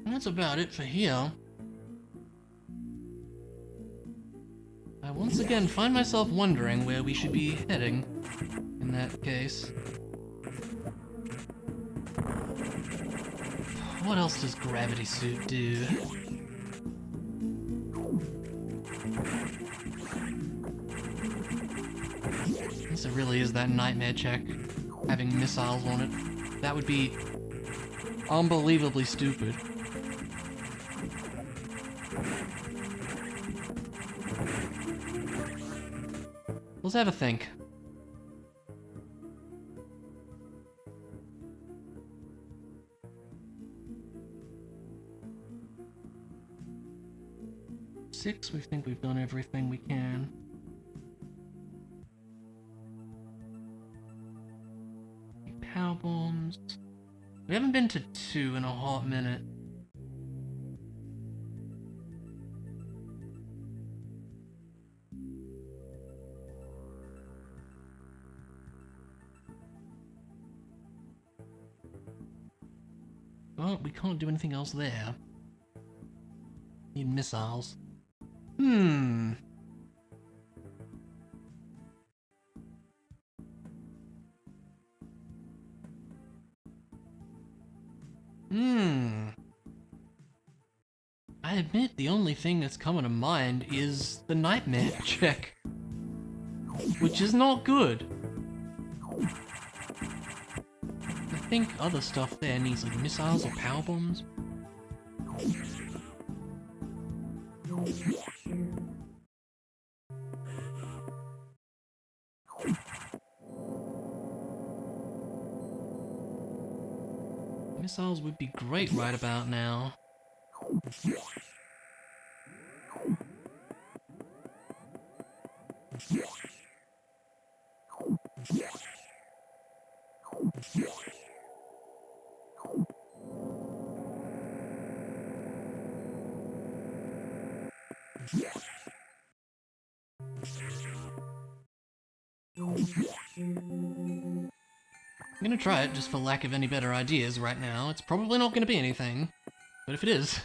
that's about it for here. I once again find myself wondering where we should be heading in that case. What else does Gravity Suit do? Unless it really is that Nightmare check, having missiles on it. That would be unbelievably stupid. Let's have a think. Six, we think we've done everything we can. Power bombs. We haven't been to 2 in a hot minute. Well, we can't do anything else there. Need missiles. I admit the only thing that's coming to mind is the Nightmare check. Which is not good. I think other stuff there needs like missiles or power bombs. Missiles would be great right about now. I'm gonna try it just for lack of any better ideas right now. It's probably not gonna be anything, but if it is,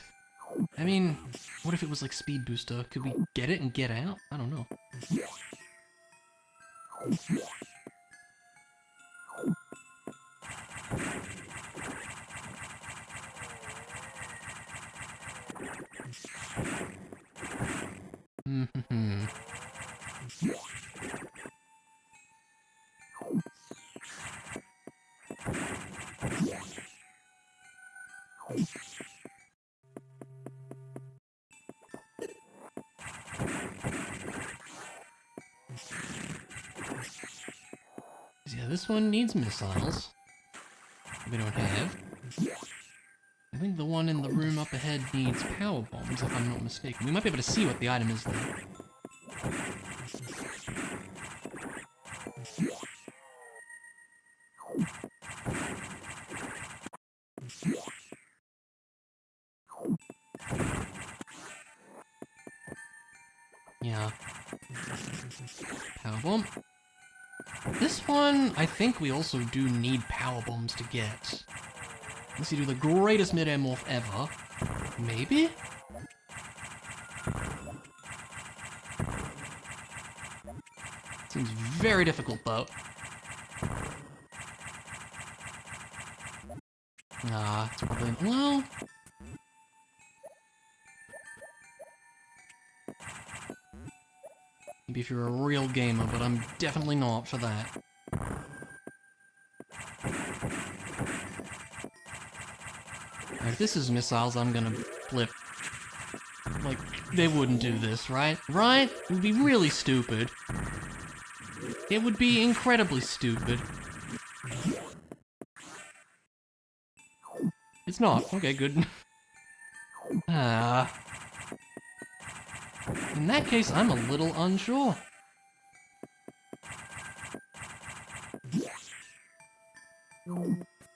I mean, what if it was like speed booster? Could we get it and get out? I don't know. Yeah, this one needs missiles. We don't have. I think the one in the room up ahead needs power bombs, if I'm not mistaken. We might be able to see what the item is there. Yeah. Power bomb. This one, I think we also do need power bombs to get. Unless you do the greatest mid-air morph ever. Maybe? Seems very difficult, though. It's probably... Well... Maybe if you're a real gamer, but I'm definitely not for that. If this is missiles, I'm gonna flip. Like, they wouldn't do this, right? Right? It would be really stupid. It would be incredibly stupid. It's not. Okay, good. In that case, I'm a little unsure.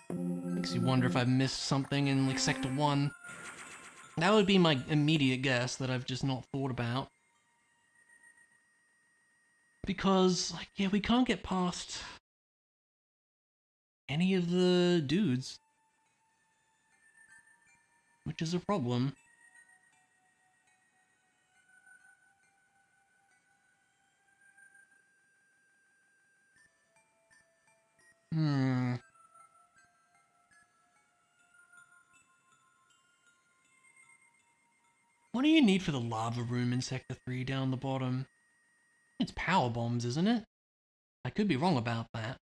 Makes you wonder if I missed something in, like, Sector 1. That would be my immediate guess that I've just not thought about. Because, like, yeah, we can't get past any of the dudes. Which is a problem. What do you need for the lava room in Sector 3 down the bottom? It's power bombs, isn't it? I could be wrong about that.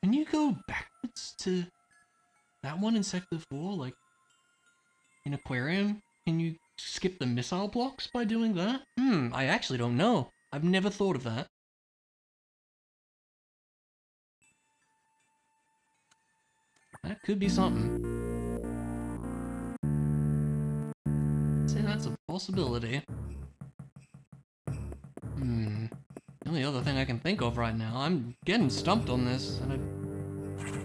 Can you go backwards to that one in Sector 4, like, in Aquarium? Can you skip the missile blocks by doing that? I actually don't know. I've never thought of that. That could be something. I'd say that's a possibility. The only other thing I can think of right now, I'm getting stumped on this, and I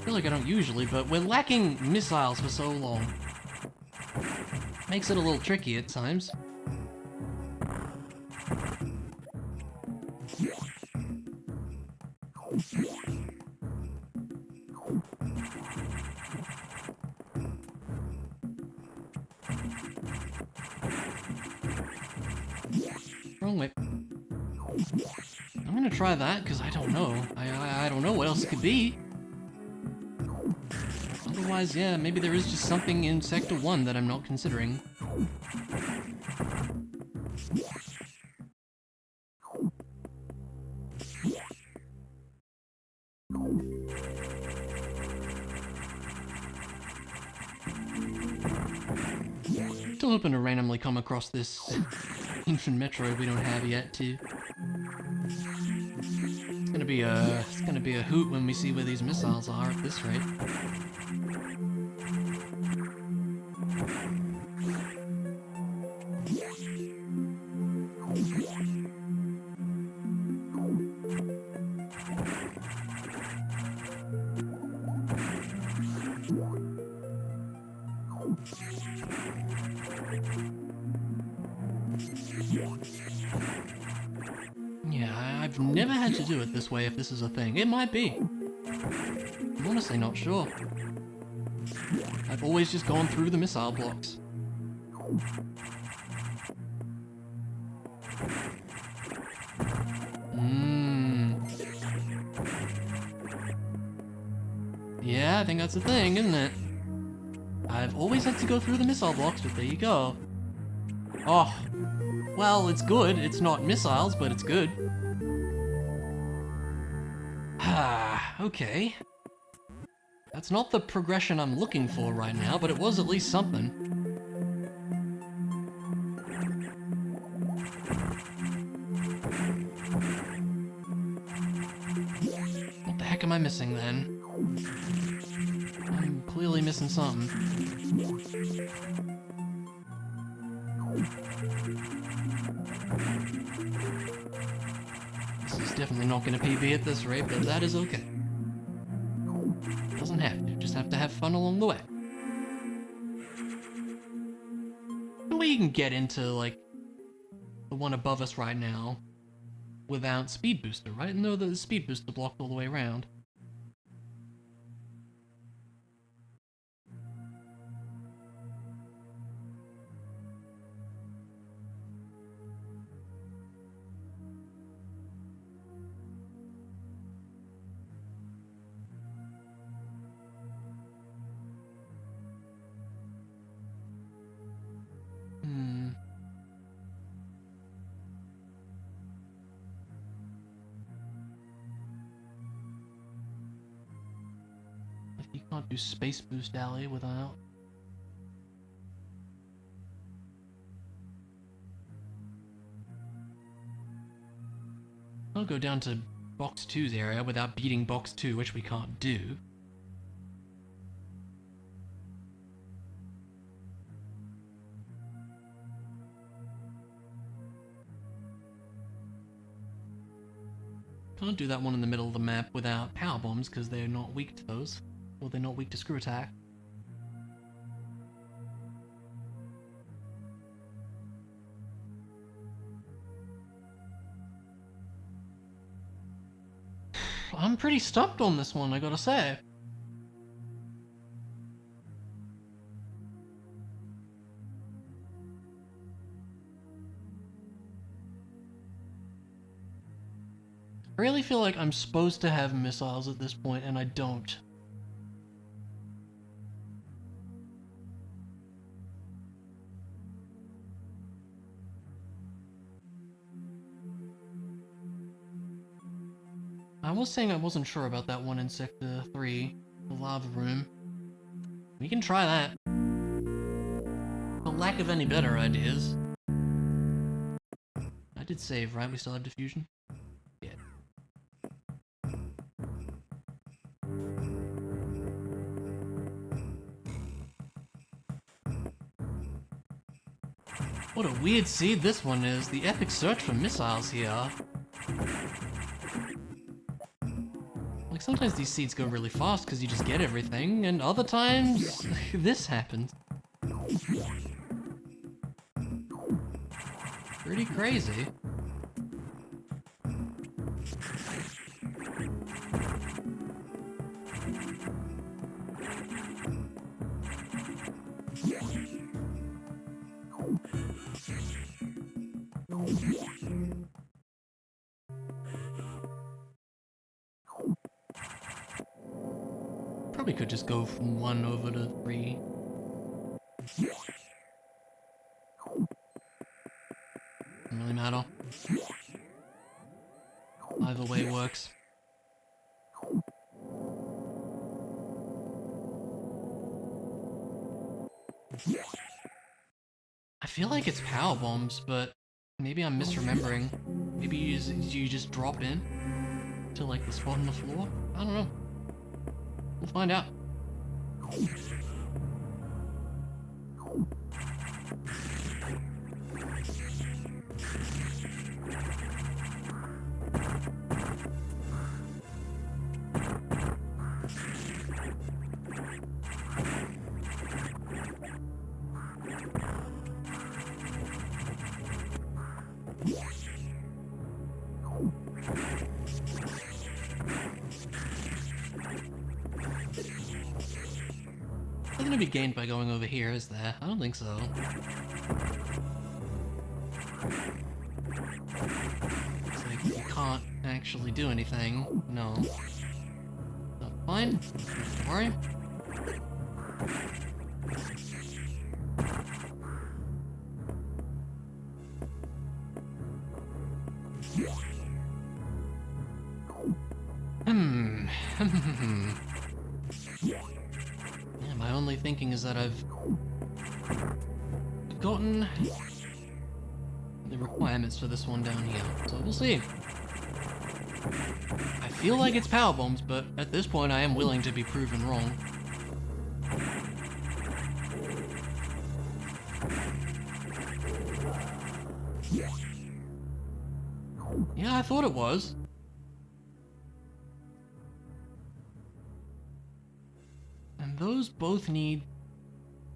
feel like I don't usually, but we're lacking missiles for so long. Makes it a little tricky at times. Wrong way. I'm gonna try that, because I don't know. I don't know what else it could be. Otherwise, yeah, maybe there is just something in Sector 1 that I'm not considering. Still hoping to randomly come across this infant Metroid we don't have yet, too. It's gonna be a hoot when we see where these missiles are at this rate. Yeah, I've never had to do it this way if this is a thing. It might be. I'm honestly not sure. I've always just gone through the missile blocks. Yeah, I think that's a thing, isn't it? I've always had to go through the missile blocks, but there you go. Oh. Well, it's good. It's not missiles, but it's good. Okay. That's not the progression I'm looking for right now, but it was at least something. What the heck am I missing then? I'm clearly missing something. This is definitely not going to PB at this rate, but that is okay. Doesn't have to, just have to have fun along the way. No way you can get into, like, the one above us right now without speed booster, right? No, the speed booster blocked all the way around. You can't do Space Boost Alley without. I'll go down to Box 2's area without beating Box 2, which we can't do. Can't do that one in the middle of the map without power bombs because they're not weak to those. Or they're not weak to screw attack. I'm pretty stumped on this one, I gotta say. I really feel like I'm supposed to have missiles at this point, and I don't. I was saying I wasn't sure about that one in Sector 3, the lava room. We can try that. For lack of any better ideas. I did save, right? We still have diffusion? Yeah. What a weird seed this one is. The epic search for missiles here. Like, sometimes these seeds go really fast because you just get everything, and other times, this happens. Pretty crazy. Probably could just go from 1 over to 3. Doesn't really matter. Either way works. I feel like it's power bombs, but maybe I'm misremembering. Maybe you just drop in to like the spot on the floor? I don't know. We'll find out. Nothing to be gained by going over here, is there? I don't think so. Looks like you can't actually do anything. No. So, fine. Don't worry. Yeah, my only thinking is that I've forgotten the requirements for this one down here. So we'll see. I feel like it's power bombs, but at this point I am willing to be proven wrong. Yeah, I thought it was. And those both need,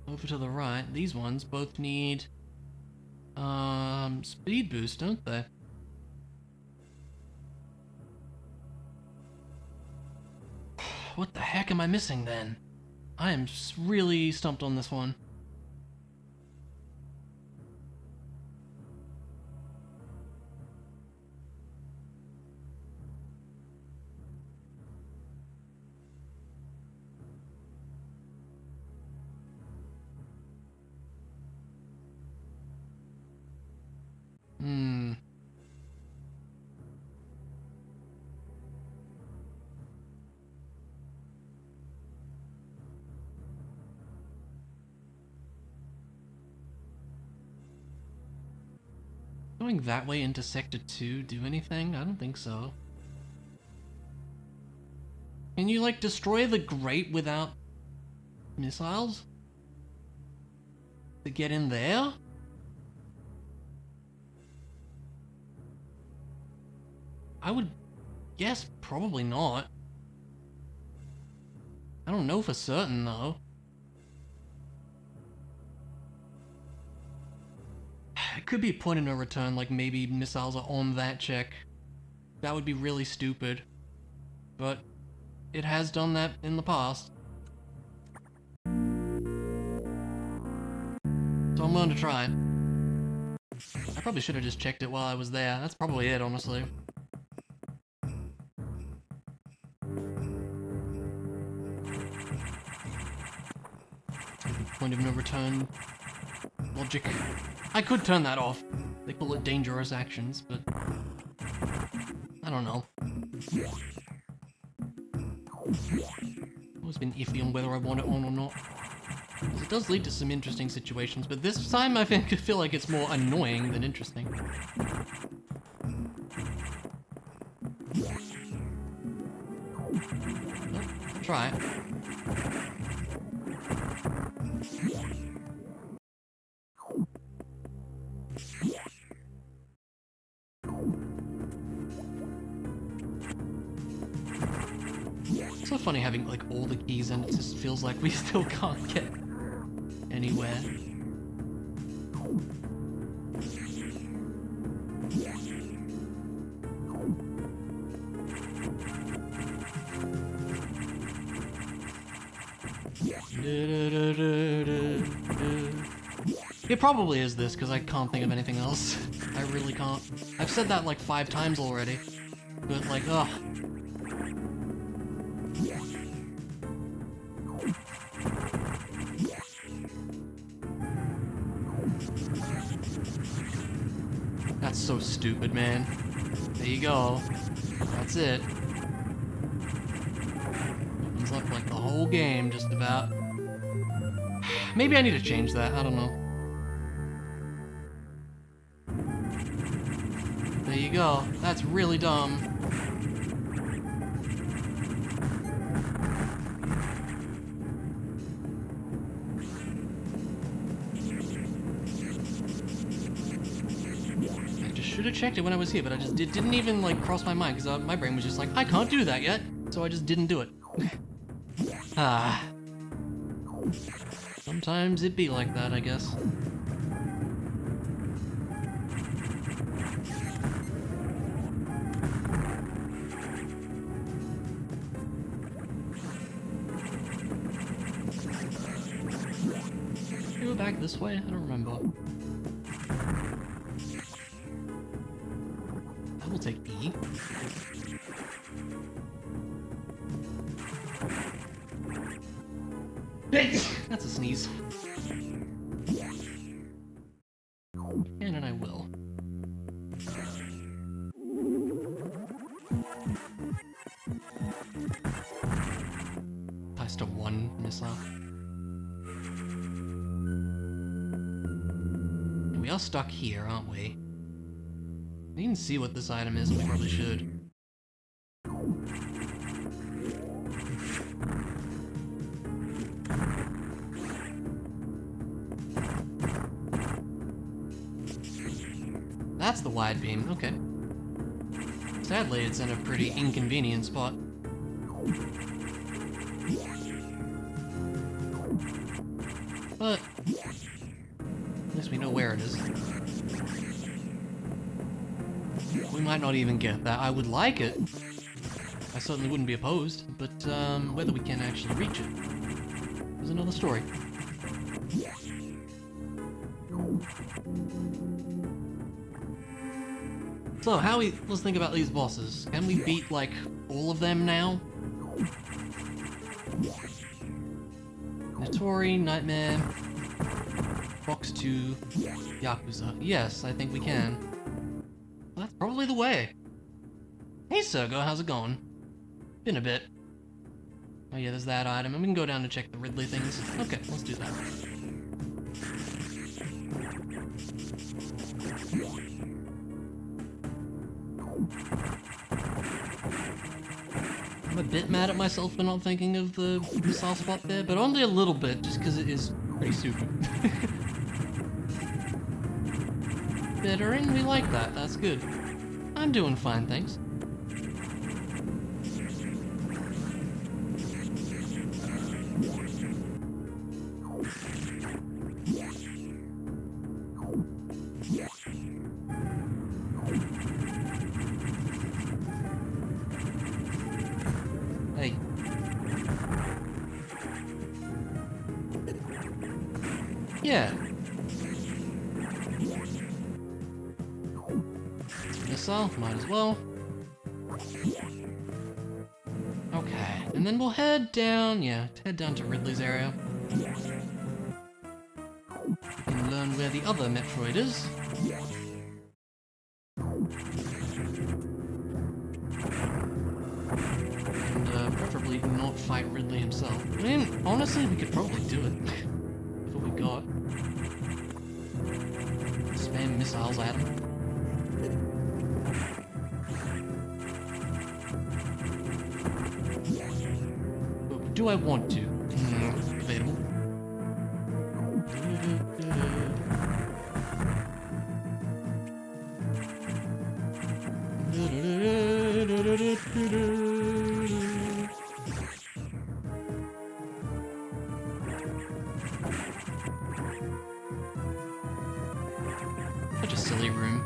over to the right, these ones both need speed boost, don't they? What the heck am I missing then? I am really stumped on this one. Going that way into Sector 2 do anything? I don't think so. Can you, like, destroy the grate without missiles? To get in there? I would guess probably not. I don't know for certain, though. It could be a point of no return, like maybe missiles are on that check. That would be really stupid. But it has done that in the past. So I'm going to try it. I probably should have just checked it while I was there. That's probably it, honestly. Point of no return logic. I could turn that off. They call it dangerous actions, but I don't know. Always been iffy on whether I want it on or not. It does lead to some interesting situations, but this time I feel like it's more annoying than interesting. I'll try it. It's so funny having like all the keys and it just feels like we still can't get anywhere. It probably is this, because I can't think of anything else. I really can't. I've said that like 5 times already. But like, ugh. That's so stupid, man. There you go. That's it. Opens up like the whole game, just about. Maybe I need to change that, I don't know. There you go. That's really dumb. I just should have checked it when I was here, but it didn't even like cross my mind, because my brain was just like, I can't do that yet, so I just didn't do it. Ah. Sometimes it be like that, I guess. Can we go back this way? I don't remember. I will take E. That's a sneeze. And I will. Ties to 1 missile. We are stuck here, aren't we? We didn't see what this item is, and we probably should. That's the wide beam, okay. Sadly, it's in a pretty inconvenient spot. But at least we know where it is. We might not even get that. I would like it. I certainly wouldn't be opposed, but whether we can actually reach it is another story. So, let's think about these bosses. Can we beat, like, all of them now? Notori, Nightmare, Fox 2, Yakuza. Yes, I think we can. Well, that's probably the way. Hey, Sergo, how's it going? Been a bit. Oh yeah, there's that item, and we can go down to check the Ridley things. Okay, let's do that. I'm a bit mad at myself for not thinking of the missile spot there, but only a little bit, just because it is pretty stupid. Bittering, we like that, that's good. I'm doing fine, thanks. Hey. Yeah. Missile, might as well. Okay, and then we'll head down, head down to Ridley's area. And learn where the other Metroid is. And preferably not fight Ridley himself. I mean, honestly, we could probably do it. That's what we got. Spam missiles at him. But do I want to? Debatable. Such a silly room.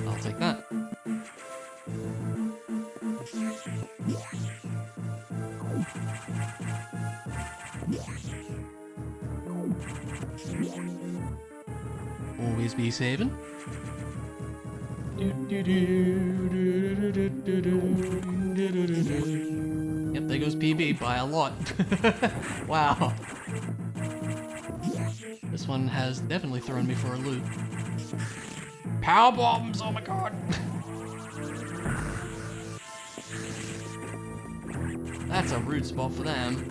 I'll take that. Always be saving. Yep, there goes PB by a lot. Wow. This one has definitely thrown me for a loop. Power bombs! Oh my god! That's a rude spot for them.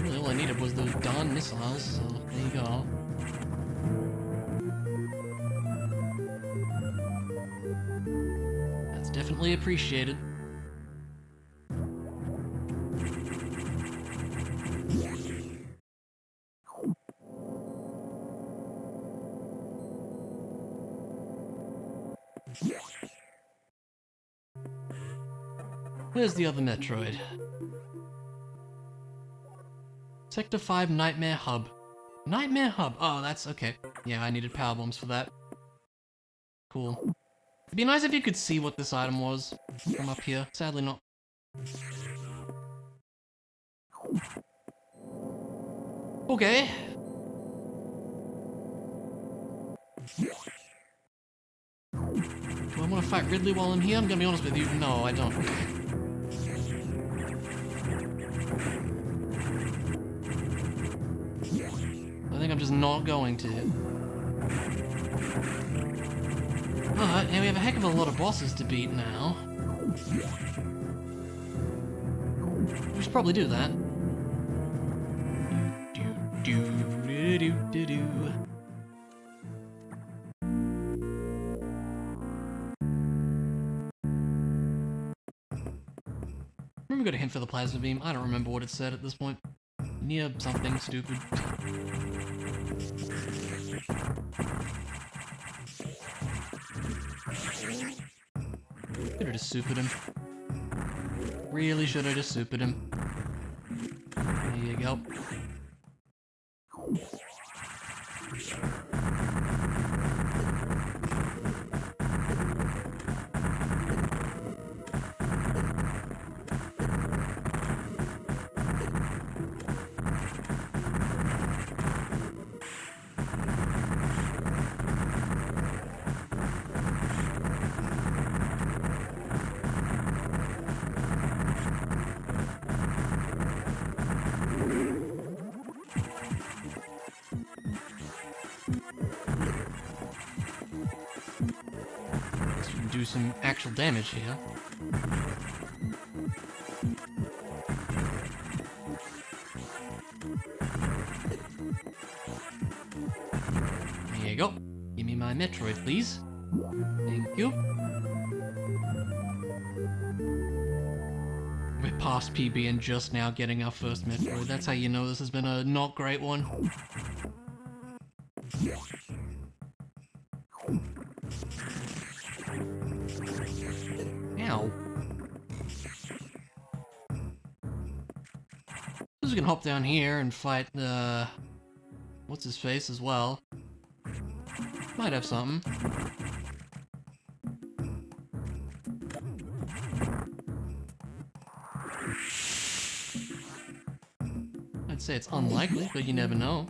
Really, all I needed was those darn missiles, so there you go. That's definitely appreciated. Where's the other Metroid? Sector 5 Nightmare Hub. Nightmare Hub! Oh, that's okay. Yeah, I needed power bombs for that. Cool. It'd be nice if you could see what this item was from up here. Sadly not. Okay. Do I want to fight Ridley while I'm here? I'm gonna be honest with you, no, I don't. I think I'm just not going to. Alright, and we have a heck of a lot of bosses to beat now. We should probably do that. We got a hint for the plasma beam. I don't remember what it said at this point. Near something stupid. Should have just supered him. Really should have just supered him. There you go. Do some actual damage here. There you go. Gimme my Metroid, please. Thank you. We're past PB and just now getting our first Metroid. That's how you know this has been a not great one. Ow. We can hop down here and fight, what's his face as well. Might have something. I'd say it's unlikely, but you never know.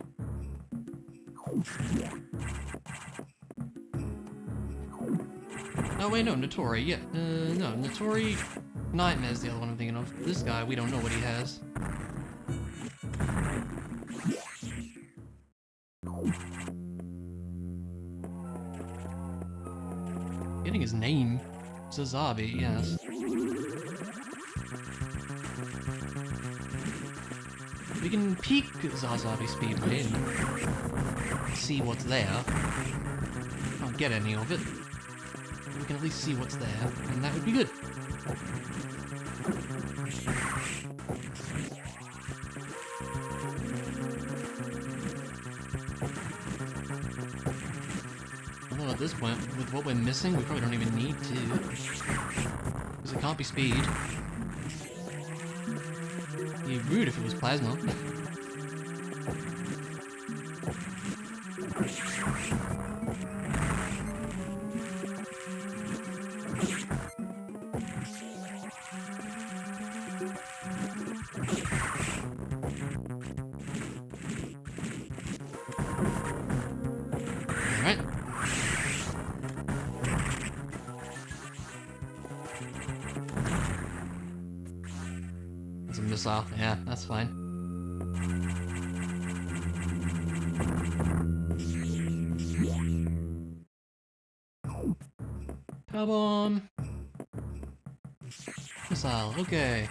Oh wait, no, Notori, yeah. No, Notori Nightmare's the other one I'm thinking of. This guy, we don't know what he has. Getting his name. Zazabi, yes. We can peek Zazabi Speedway and see what's there. Can't get any of it. But we can at least see what's there, and that would be good. Although at this point, with what we're missing, we probably don't even need to. Because it can't be speed. It'd be rude if it was plasma. Alright. It's a missile. Yeah, that's fine. Power bomb. Missile. Okay.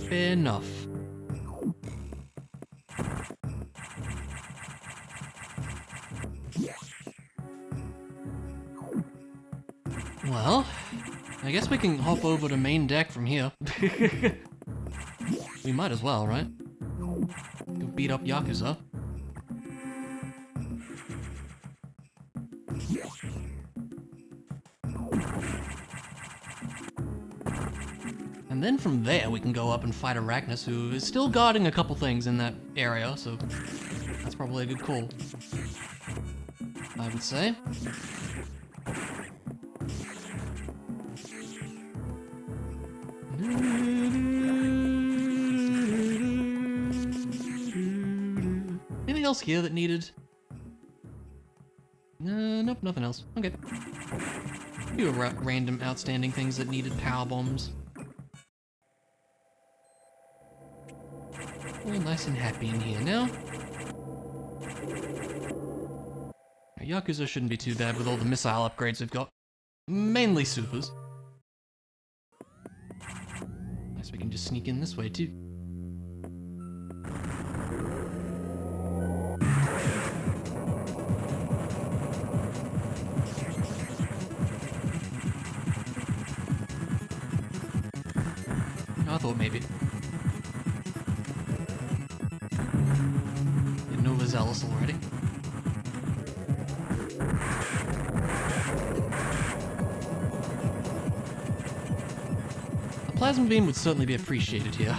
Fair enough. Well, I guess we can hop over to main deck from here. We might as well, right? Go beat up Yakuza. And then from there we can go up and fight Arachnus, who is still guarding a couple things in that area, so that's probably a good call, I would say. Anything else here that needed? Nope, nothing else. Okay. A few random outstanding things that needed power bombs. All nice and happy in here now. Yakuza shouldn't be too bad with all the missile upgrades we've got. Mainly supers. Nice, we can just sneak in this way too. I thought maybe. Getting overzealous already. A plasma beam would certainly be appreciated here.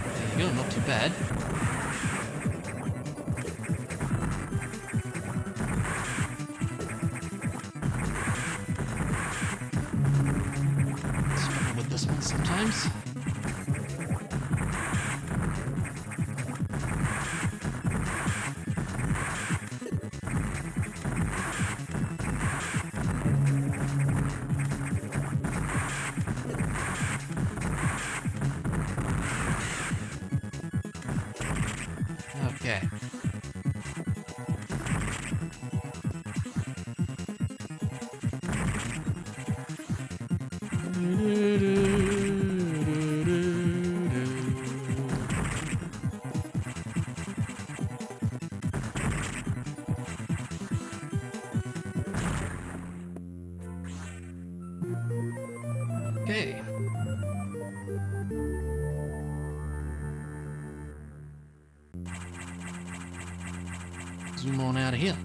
There you go, not too bad. Struggle with this one sometimes. Okay. zoom on out of here.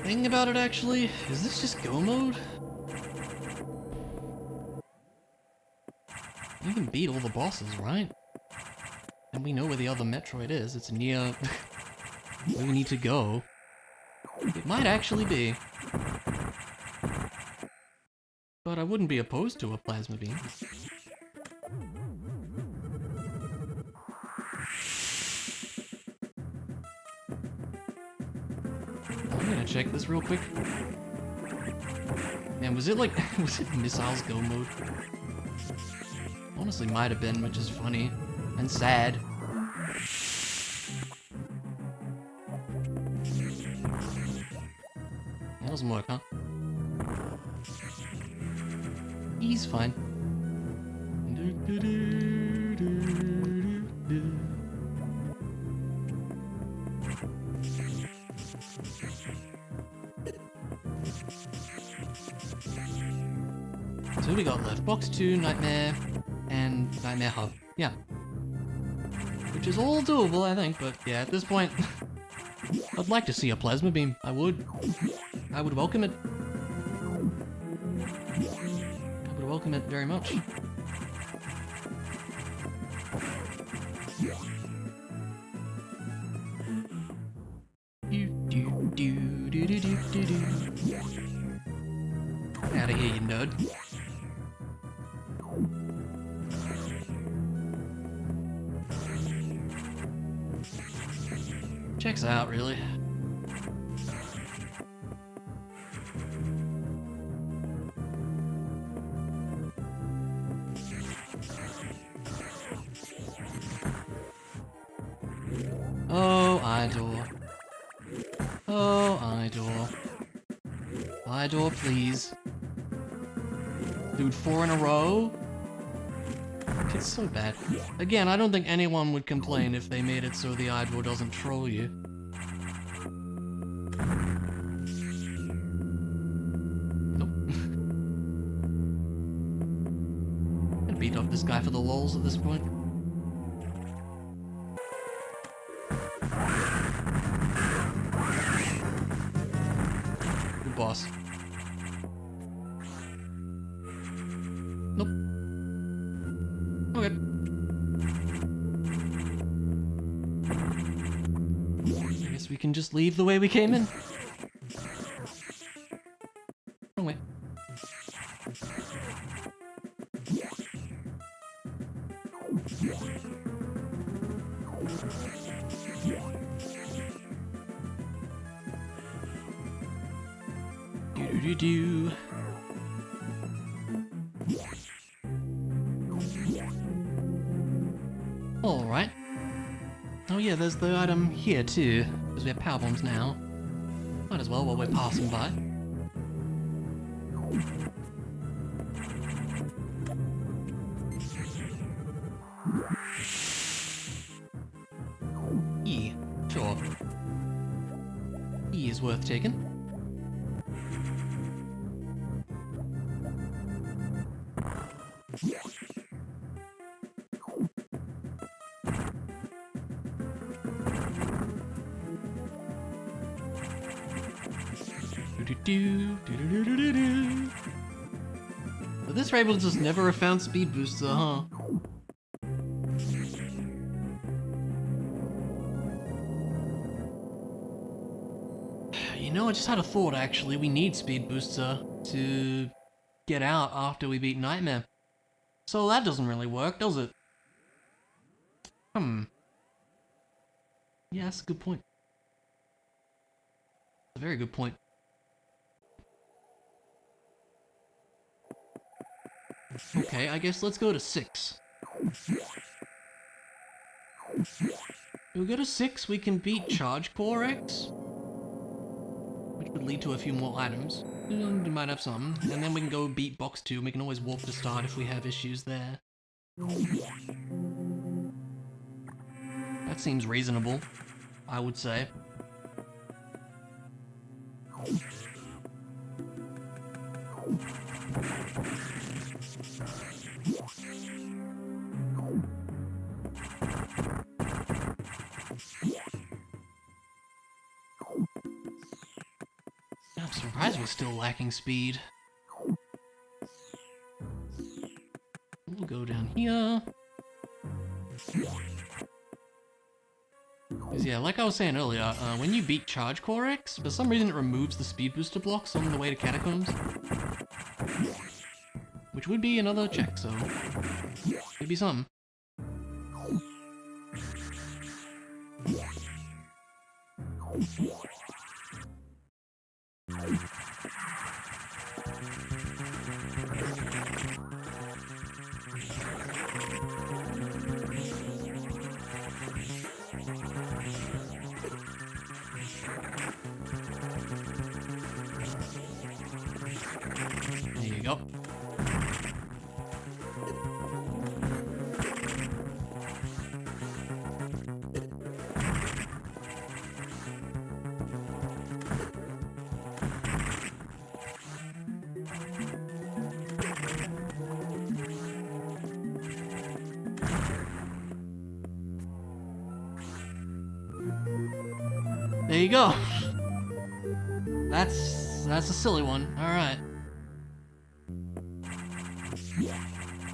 Thing about it actually, is this just go mode? You can beat all the bosses, right? And we know where the other Metroid is, it's near where we need to go. It might actually be. But I wouldn't be opposed to a plasma beam. I'm gonna check this real quick. Man, was it like, was it Missiles Go mode? Honestly might have been, which is funny. And sad. That doesn't work, huh? He's fine. So what we got left? Box 2, Nightmare, and Nightmare Hub. Yeah. Which is all doable, I think, but yeah, at this point, I'd like to see a plasma beam. I would. I would welcome it. I would welcome it very much. Out of here, you nerd. Checks out, really. Oh, Idol. Oh, Idol. Idol, please. Dude, 4 in a row? It's so bad. Again, I don't think anyone would complain if they made it so the Idol doesn't troll you. Nope. I'm gonna beat up this guy for the lulz at this point. Good boss. Nope. Okay. I guess we can just leave the way we came in. Wrong way. Do-do-do-do. Alright. Oh yeah, there's the item here too, because we have power bombs now. Might as well while we're passing by. E. Sure. E is worth taking. But this raid will just never have found speed booster, huh? You know, I just had a thought actually. We need speed booster to get out after we beat Nightmare. So that doesn't really work, does it? Yeah, that's a good point. A very good point. Okay, I guess let's go to 6. If we go to 6, we can beat Charge Core X, which would lead to a few more items. We might have some, and then we can go beat Box 2, and we can always warp to start if we have issues there. That seems reasonable, I would say. I'm surprised we're still lacking speed. We'll go down here. 'Cause yeah, like I was saying earlier, when you beat Charge Core X, for some reason it removes the speed booster blocks on the way to Catacombs. Which would be another check, so could be something. There you go. There you go. That's a silly one. All right.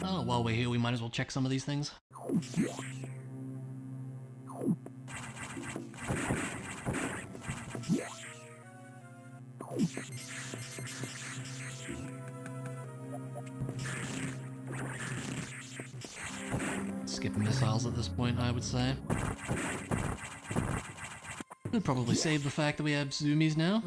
Oh, while we're here, we might as well check some of these things. Skip missiles at this point, I would say. Could probably save the fact that we have zoomies now.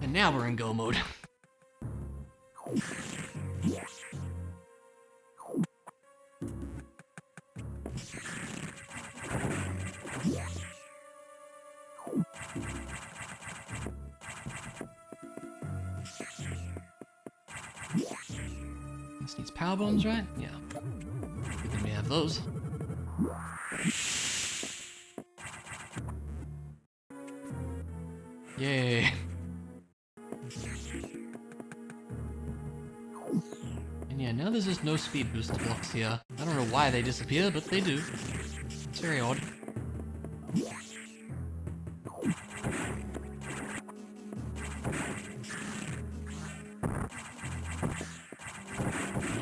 And now we're in go mode. This needs power bombs, right? Yeah. Good thing we have those. Yay. And yeah, now there's just no speed booster blocks here. I don't know why they disappear, but they do. It's very odd.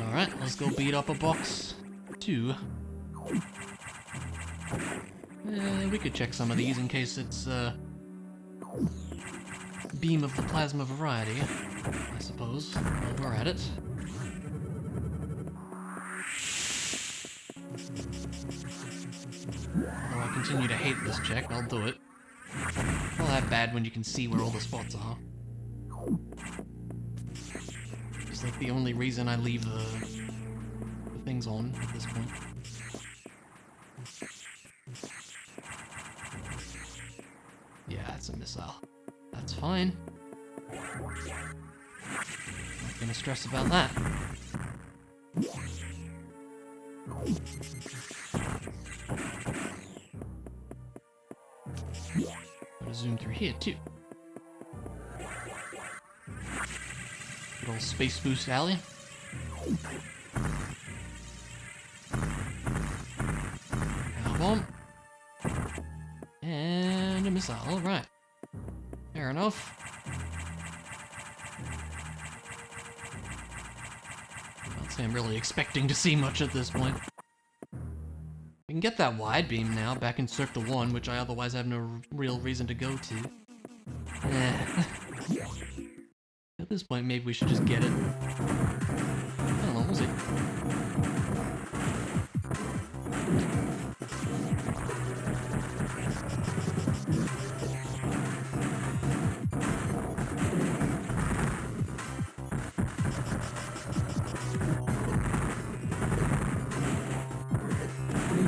Alright, let's go beat up a box 2. We could check some of these in case it's beam of the plasma variety, I suppose, while we're at it. Though I continue to hate this check, I'll do it. Not that bad when you can see where all the spots are. It's like the only reason I leave the things on at this point. Yeah, it's a missile. That's fine. Not gonna stress about that. Gotta zoom through here too. Good old Space Boost Alley. Power bomb. And a missile, alright. Fair enough. I'd say I'm really expecting to see much at this point. We can get that wide beam now, back in Circle 1, which I otherwise have no real reason to go to. At this point, maybe we should just get it. I don't know, we'll see.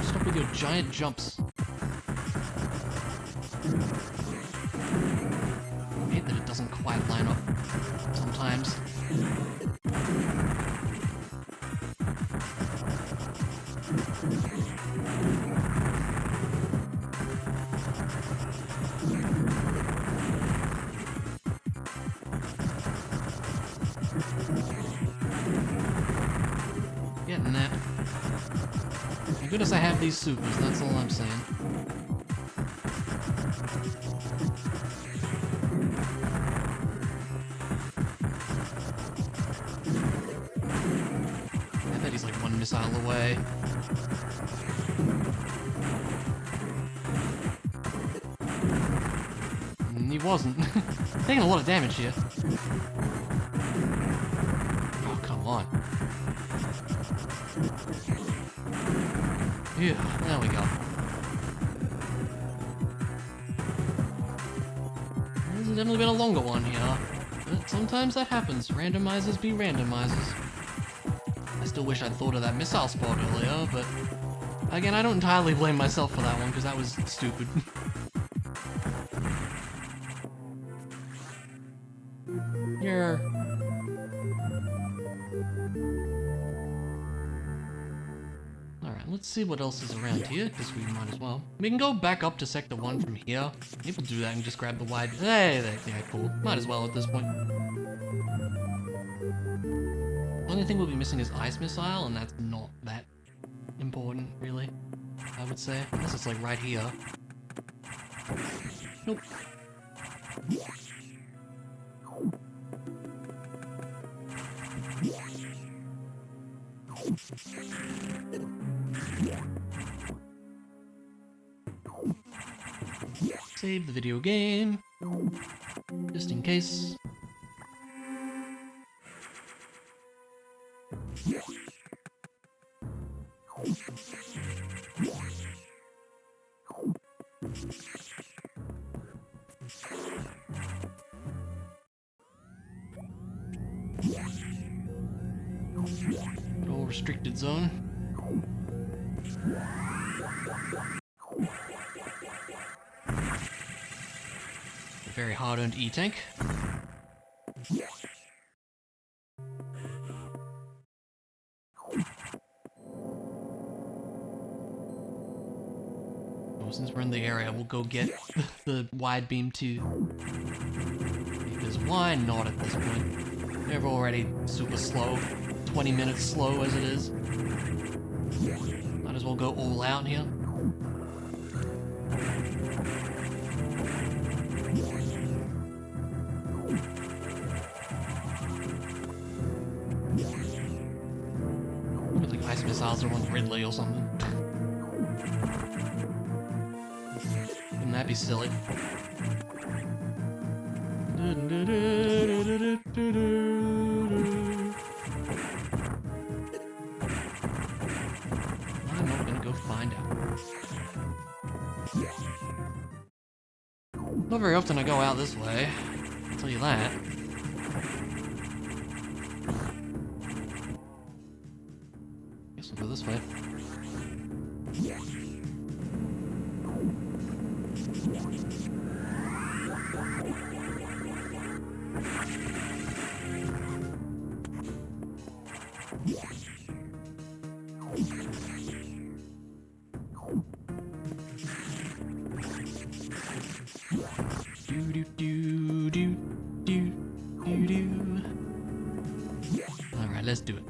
Stop with your giant jumps. I hate that it doesn't quite line up sometimes. Thank goodness I have these supers, that's all I'm saying. I bet he's like one missile away. He wasn't. Taking a lot of damage here. Oh, come on. Yeah, there we go. This has definitely been a longer one here. But sometimes that happens. Randomizers be randomizers. I still wish I'd thought of that missile spot earlier, but... Again, I don't entirely blame myself for that one, because that was stupid. Here. Alright, let's see what else is around here, because we might as well. We can go back up to Sector 1 from here. Maybe we'll do that and just grab the wide... Hey, yeah, cool. Might as well at this point. The only thing we'll be missing is Ice Missile, and that's not that important, really, I would say. Unless it's like right here. Nope. Save the video game, just in case. All restricted zone. A very hard-earned E-tank. Well, since we're in the area, we'll go get the wide beam too. Because why not at this point? They're already super slow. 20 minutes slow as it is. Might as well go all out here. I think ice missiles are on Ridley or something. Wouldn't that be silly? I'm not gonna go find out. Not very often I go out this way, I'll tell you that. Guess we'll go this way. Alright, let's do it.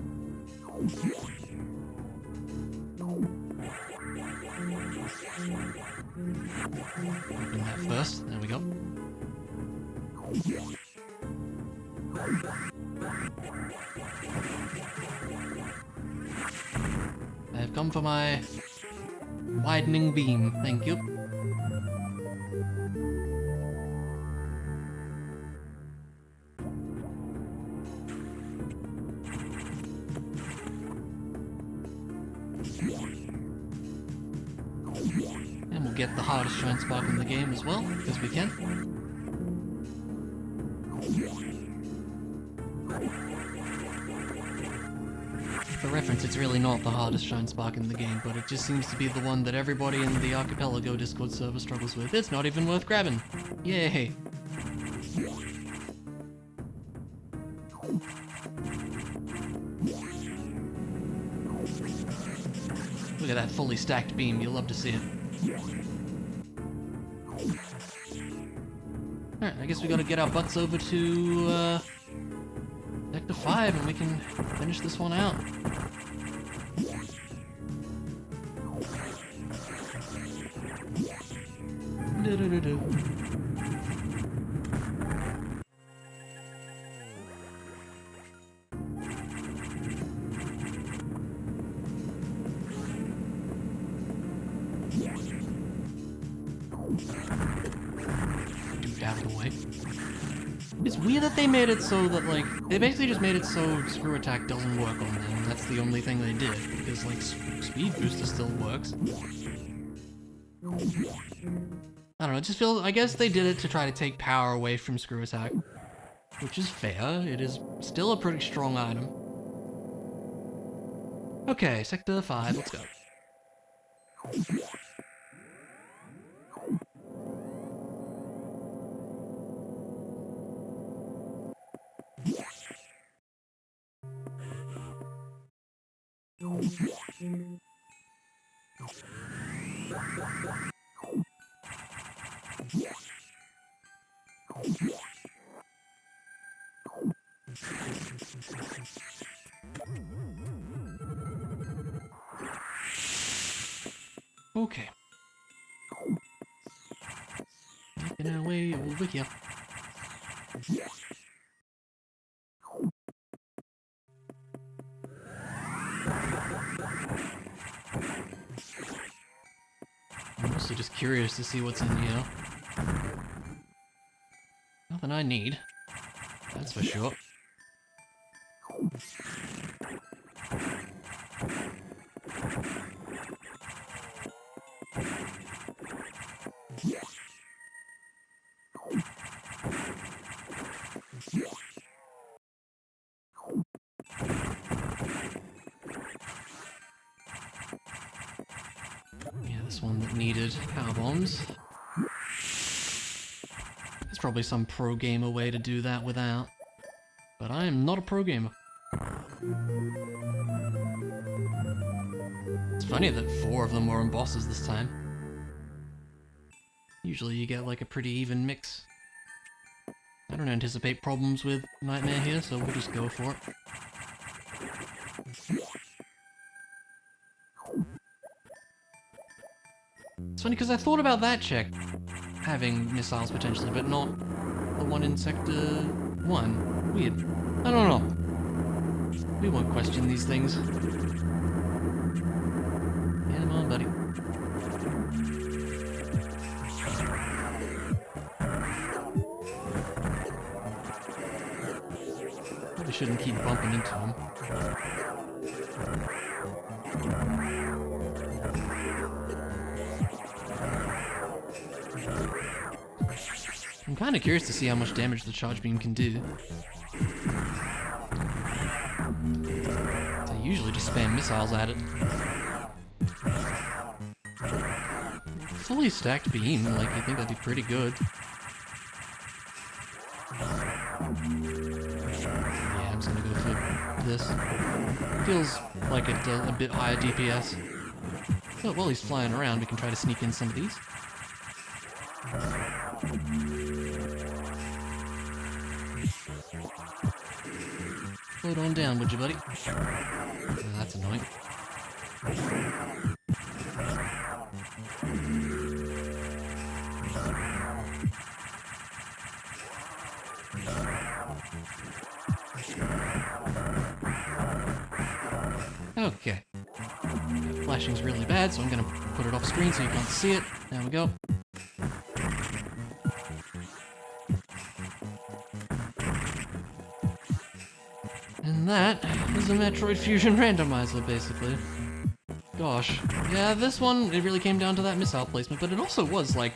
Open that first, there we go. I have come for my widening beam, thank you. And we'll get the hardest shine spark in the game as well, because we can. For reference, it's really not the hardest shine spark in the game, but it just seems to be the one that everybody in the Archipelago Discord server struggles with. It's not even worth grabbing. Yay! Look at that fully stacked beam, you'll love to see it. Alright, I guess we gotta get our butts over to, Sector 5 and we can finish this one out. Do-do-do-do. Dude, out of the way. It's weird that they made it so that, like, they basically just made it so screw attack doesn't work on them. That's the only thing they did, because, like, speed booster still works. I don't know, it just feels, I guess they did it to try to take power away from screw attack, which is fair. It is still a pretty strong item. Okay, Sector 5, let's go. Okay. Making our way over here. I'm also just curious to see what's in here. Nothing I need, that's for sure. Yeah, this one that needed power bombs. There's probably some pro gamer way to do that without, but I am not a pro gamer. It's funny that 4 of them were on bosses this time. Usually you get like a pretty even mix. I don't anticipate problems with Nightmare here, so we'll just go for it. It's funny because I thought about that check having missiles potentially, but not the one in Sector 1. Weird. I don't know. We won't question these things. Come on, buddy. Probably shouldn't keep bumping into him. I'm kind of curious to see how much damage the charge beam can do. I usually just spam missiles at it. Fully stacked beam, like, you think that'd be pretty good. Yeah, I'm just gonna go for this. Feels like it does a bit higher DPS. So while he's flying around, we can try to sneak in some of these. Float on down, would you, buddy? Oh, that's annoying. Okay. Flashing's really bad, so I'm gonna put it off screen so you can't see it. There we go. And that is a Metroid Fusion Randomiser, basically. Gosh. Yeah, this one, it really came down to that missile placement, but it also was, like,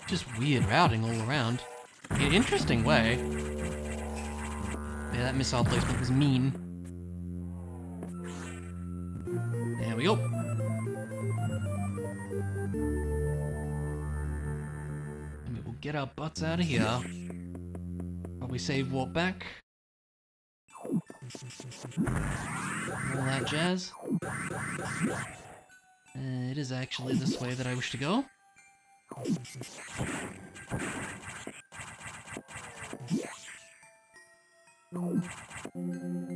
just weird routing all around. In an interesting way. Yeah, that missile placement was mean. There we go. And we'll get our butts out of here. Probably save warp back. All that jazz. It is actually this way that I wish to go.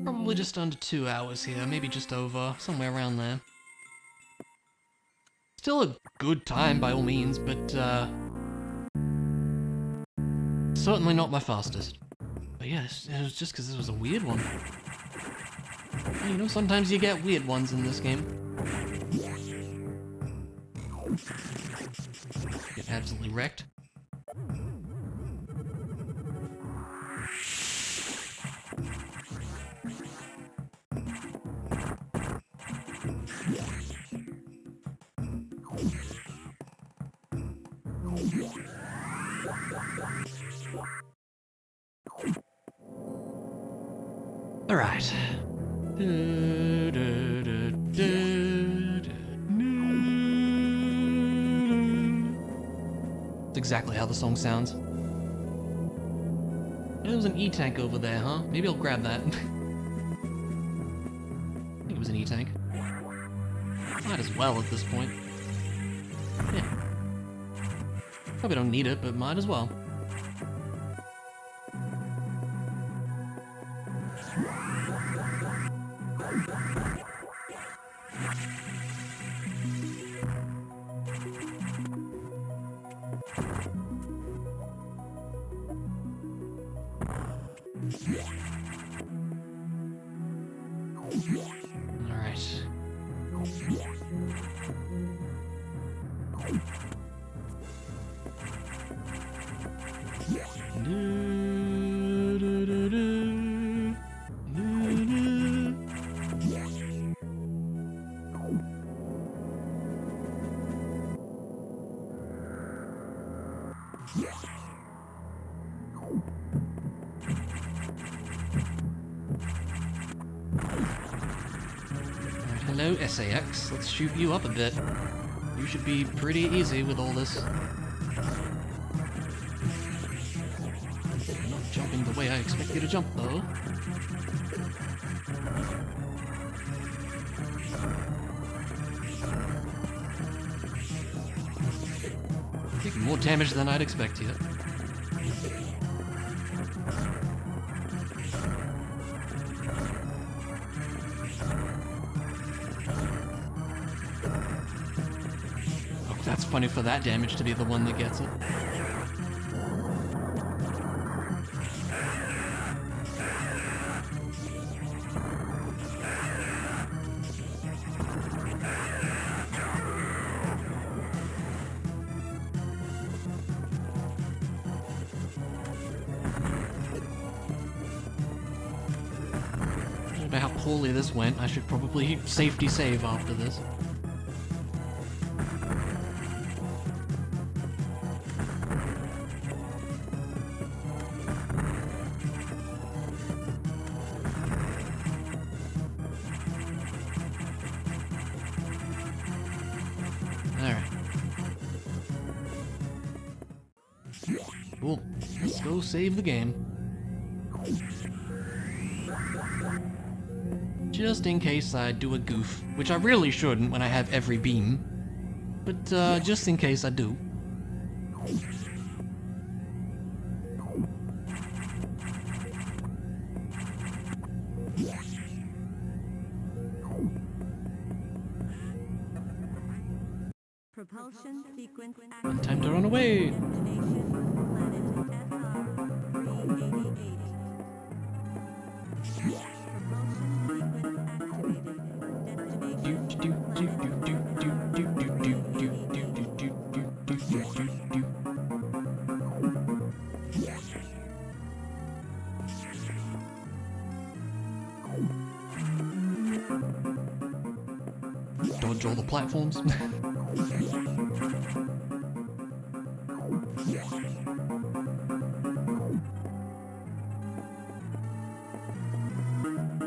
Probably just under 2 hours here, maybe just over, somewhere around there. Still a good time by all means, but certainly not my fastest. But yeah, it was just because this was a weird one. You know, sometimes you get weird ones in this game. Get absolutely wrecked. All right. That's exactly how the song sounds. There was an E-tank over there, huh? Maybe I'll grab that. I think it was an E-tank. Might as well at this point. Yeah. Probably don't need it, but might as well. Hello, SAX. Let's shoot you up a bit. You should be pretty easy with all this. You're not jumping the way I expect you to jump, though. Taking more damage than I'd expect here. That's funny for that damage to be the one that gets it. I don't know how poorly this went. I should probably safety save after this. Cool. Let's go save the game. Just in case I do a goof, which I really shouldn't when I have every beam. But just in case I do. Propulsion sequence And time to run away. Dodge all the platforms.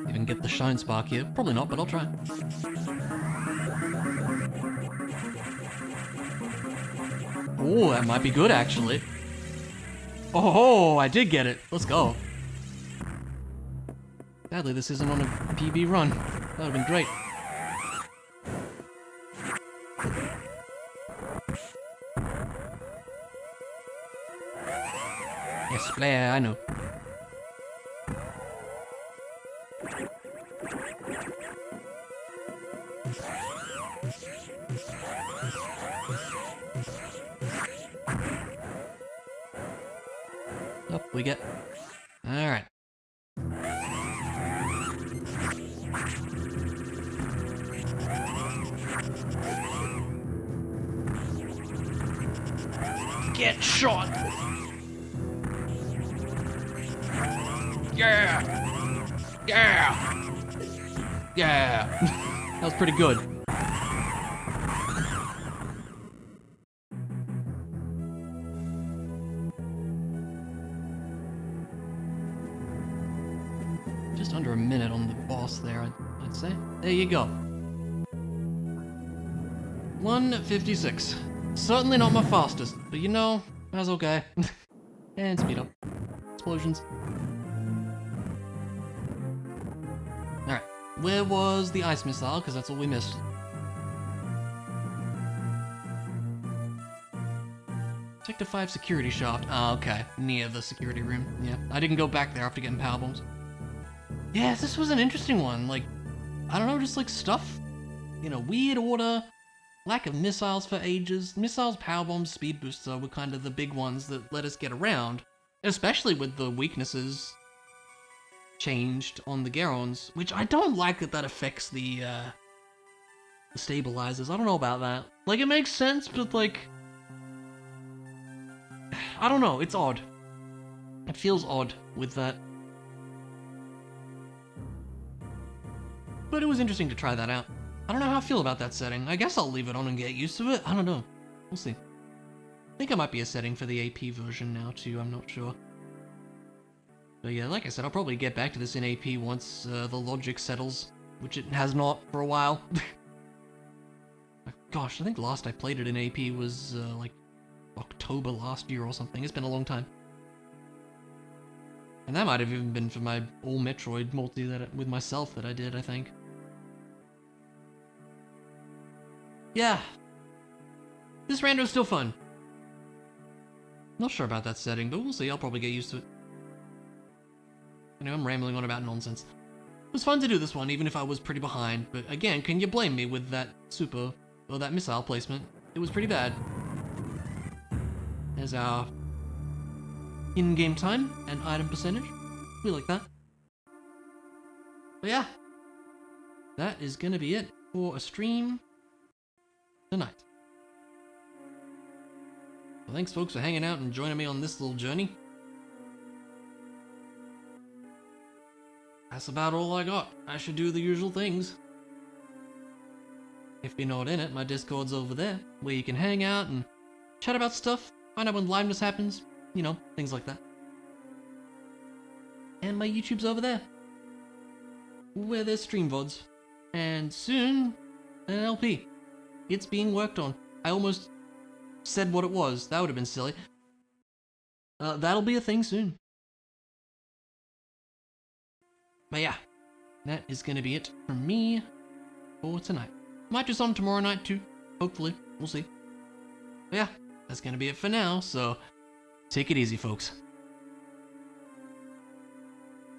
Even get the shine spark here. Probably not, but I'll try. Oh, that might be good actually. Oh, I did get it. Let's go. Sadly, this isn't on a PB run. That would have been great. Yes, Blair, I know. Up we get. Alright. Get shot! Yeah! Yeah! Yeah! That was pretty good. Just under a minute on the boss there, I'd say. There you go. 1:56. Certainly not my fastest, but you know, that's okay. And speed up. Explosions. Alright, where was the ice missile? Because that's all we missed. Sector 5 security shaft. Ah, okay. Near the security room. Yeah, I didn't go back there after getting power bombs. Yeah, this was an interesting one. Like, I don't know, just like stuff in a weird order. Lack of missiles for ages. Missiles, power bombs, speed booster were kind of the big ones that let us get around. Especially with the weaknesses changed on the Garons, which I don't like that affects the stabilizers. I don't know about that. Like, it makes sense, but like, I don't know, it's odd. It feels odd with that. But it was interesting to try that out. I don't know how I feel about that setting. I guess I'll leave it on and get used to it. I don't know. We'll see. I think it might be a setting for the AP version now too, I'm not sure. But yeah, like I said, I'll probably get back to this in AP once the logic settles, which it has not for a while. Gosh, I think last I played it in AP was like October last year or something. It's been a long time. And that might have even been for my all Metroid multi with myself that I did, I think. Yeah. This rando's still fun. Not sure about that setting, but we'll see. I'll probably get used to it. Anyway, I'm rambling on about nonsense. It was fun to do this one, even if I was pretty behind. But again, can you blame me with that super, or that missile placement? It was pretty bad. There's our in-game time and item percentage. We like that. But yeah, that is gonna be it for a stream tonight. Well, thanks folks for hanging out and joining me on this little journey. That's about all I got. I should do the usual things. If you're not in it, my Discord's over there, where you can hang out and chat about stuff, find out when liveness happens, you know, things like that. And my YouTube's over there, where there's stream VODs. And soon, an LP. It's being worked on. I almost said what it was. That would have been silly. That'll be a thing soon. But yeah, that is going to be it from me for tonight. Might do some tomorrow night too, hopefully. We'll see. But yeah, that's going to be it for now, so take it easy, folks.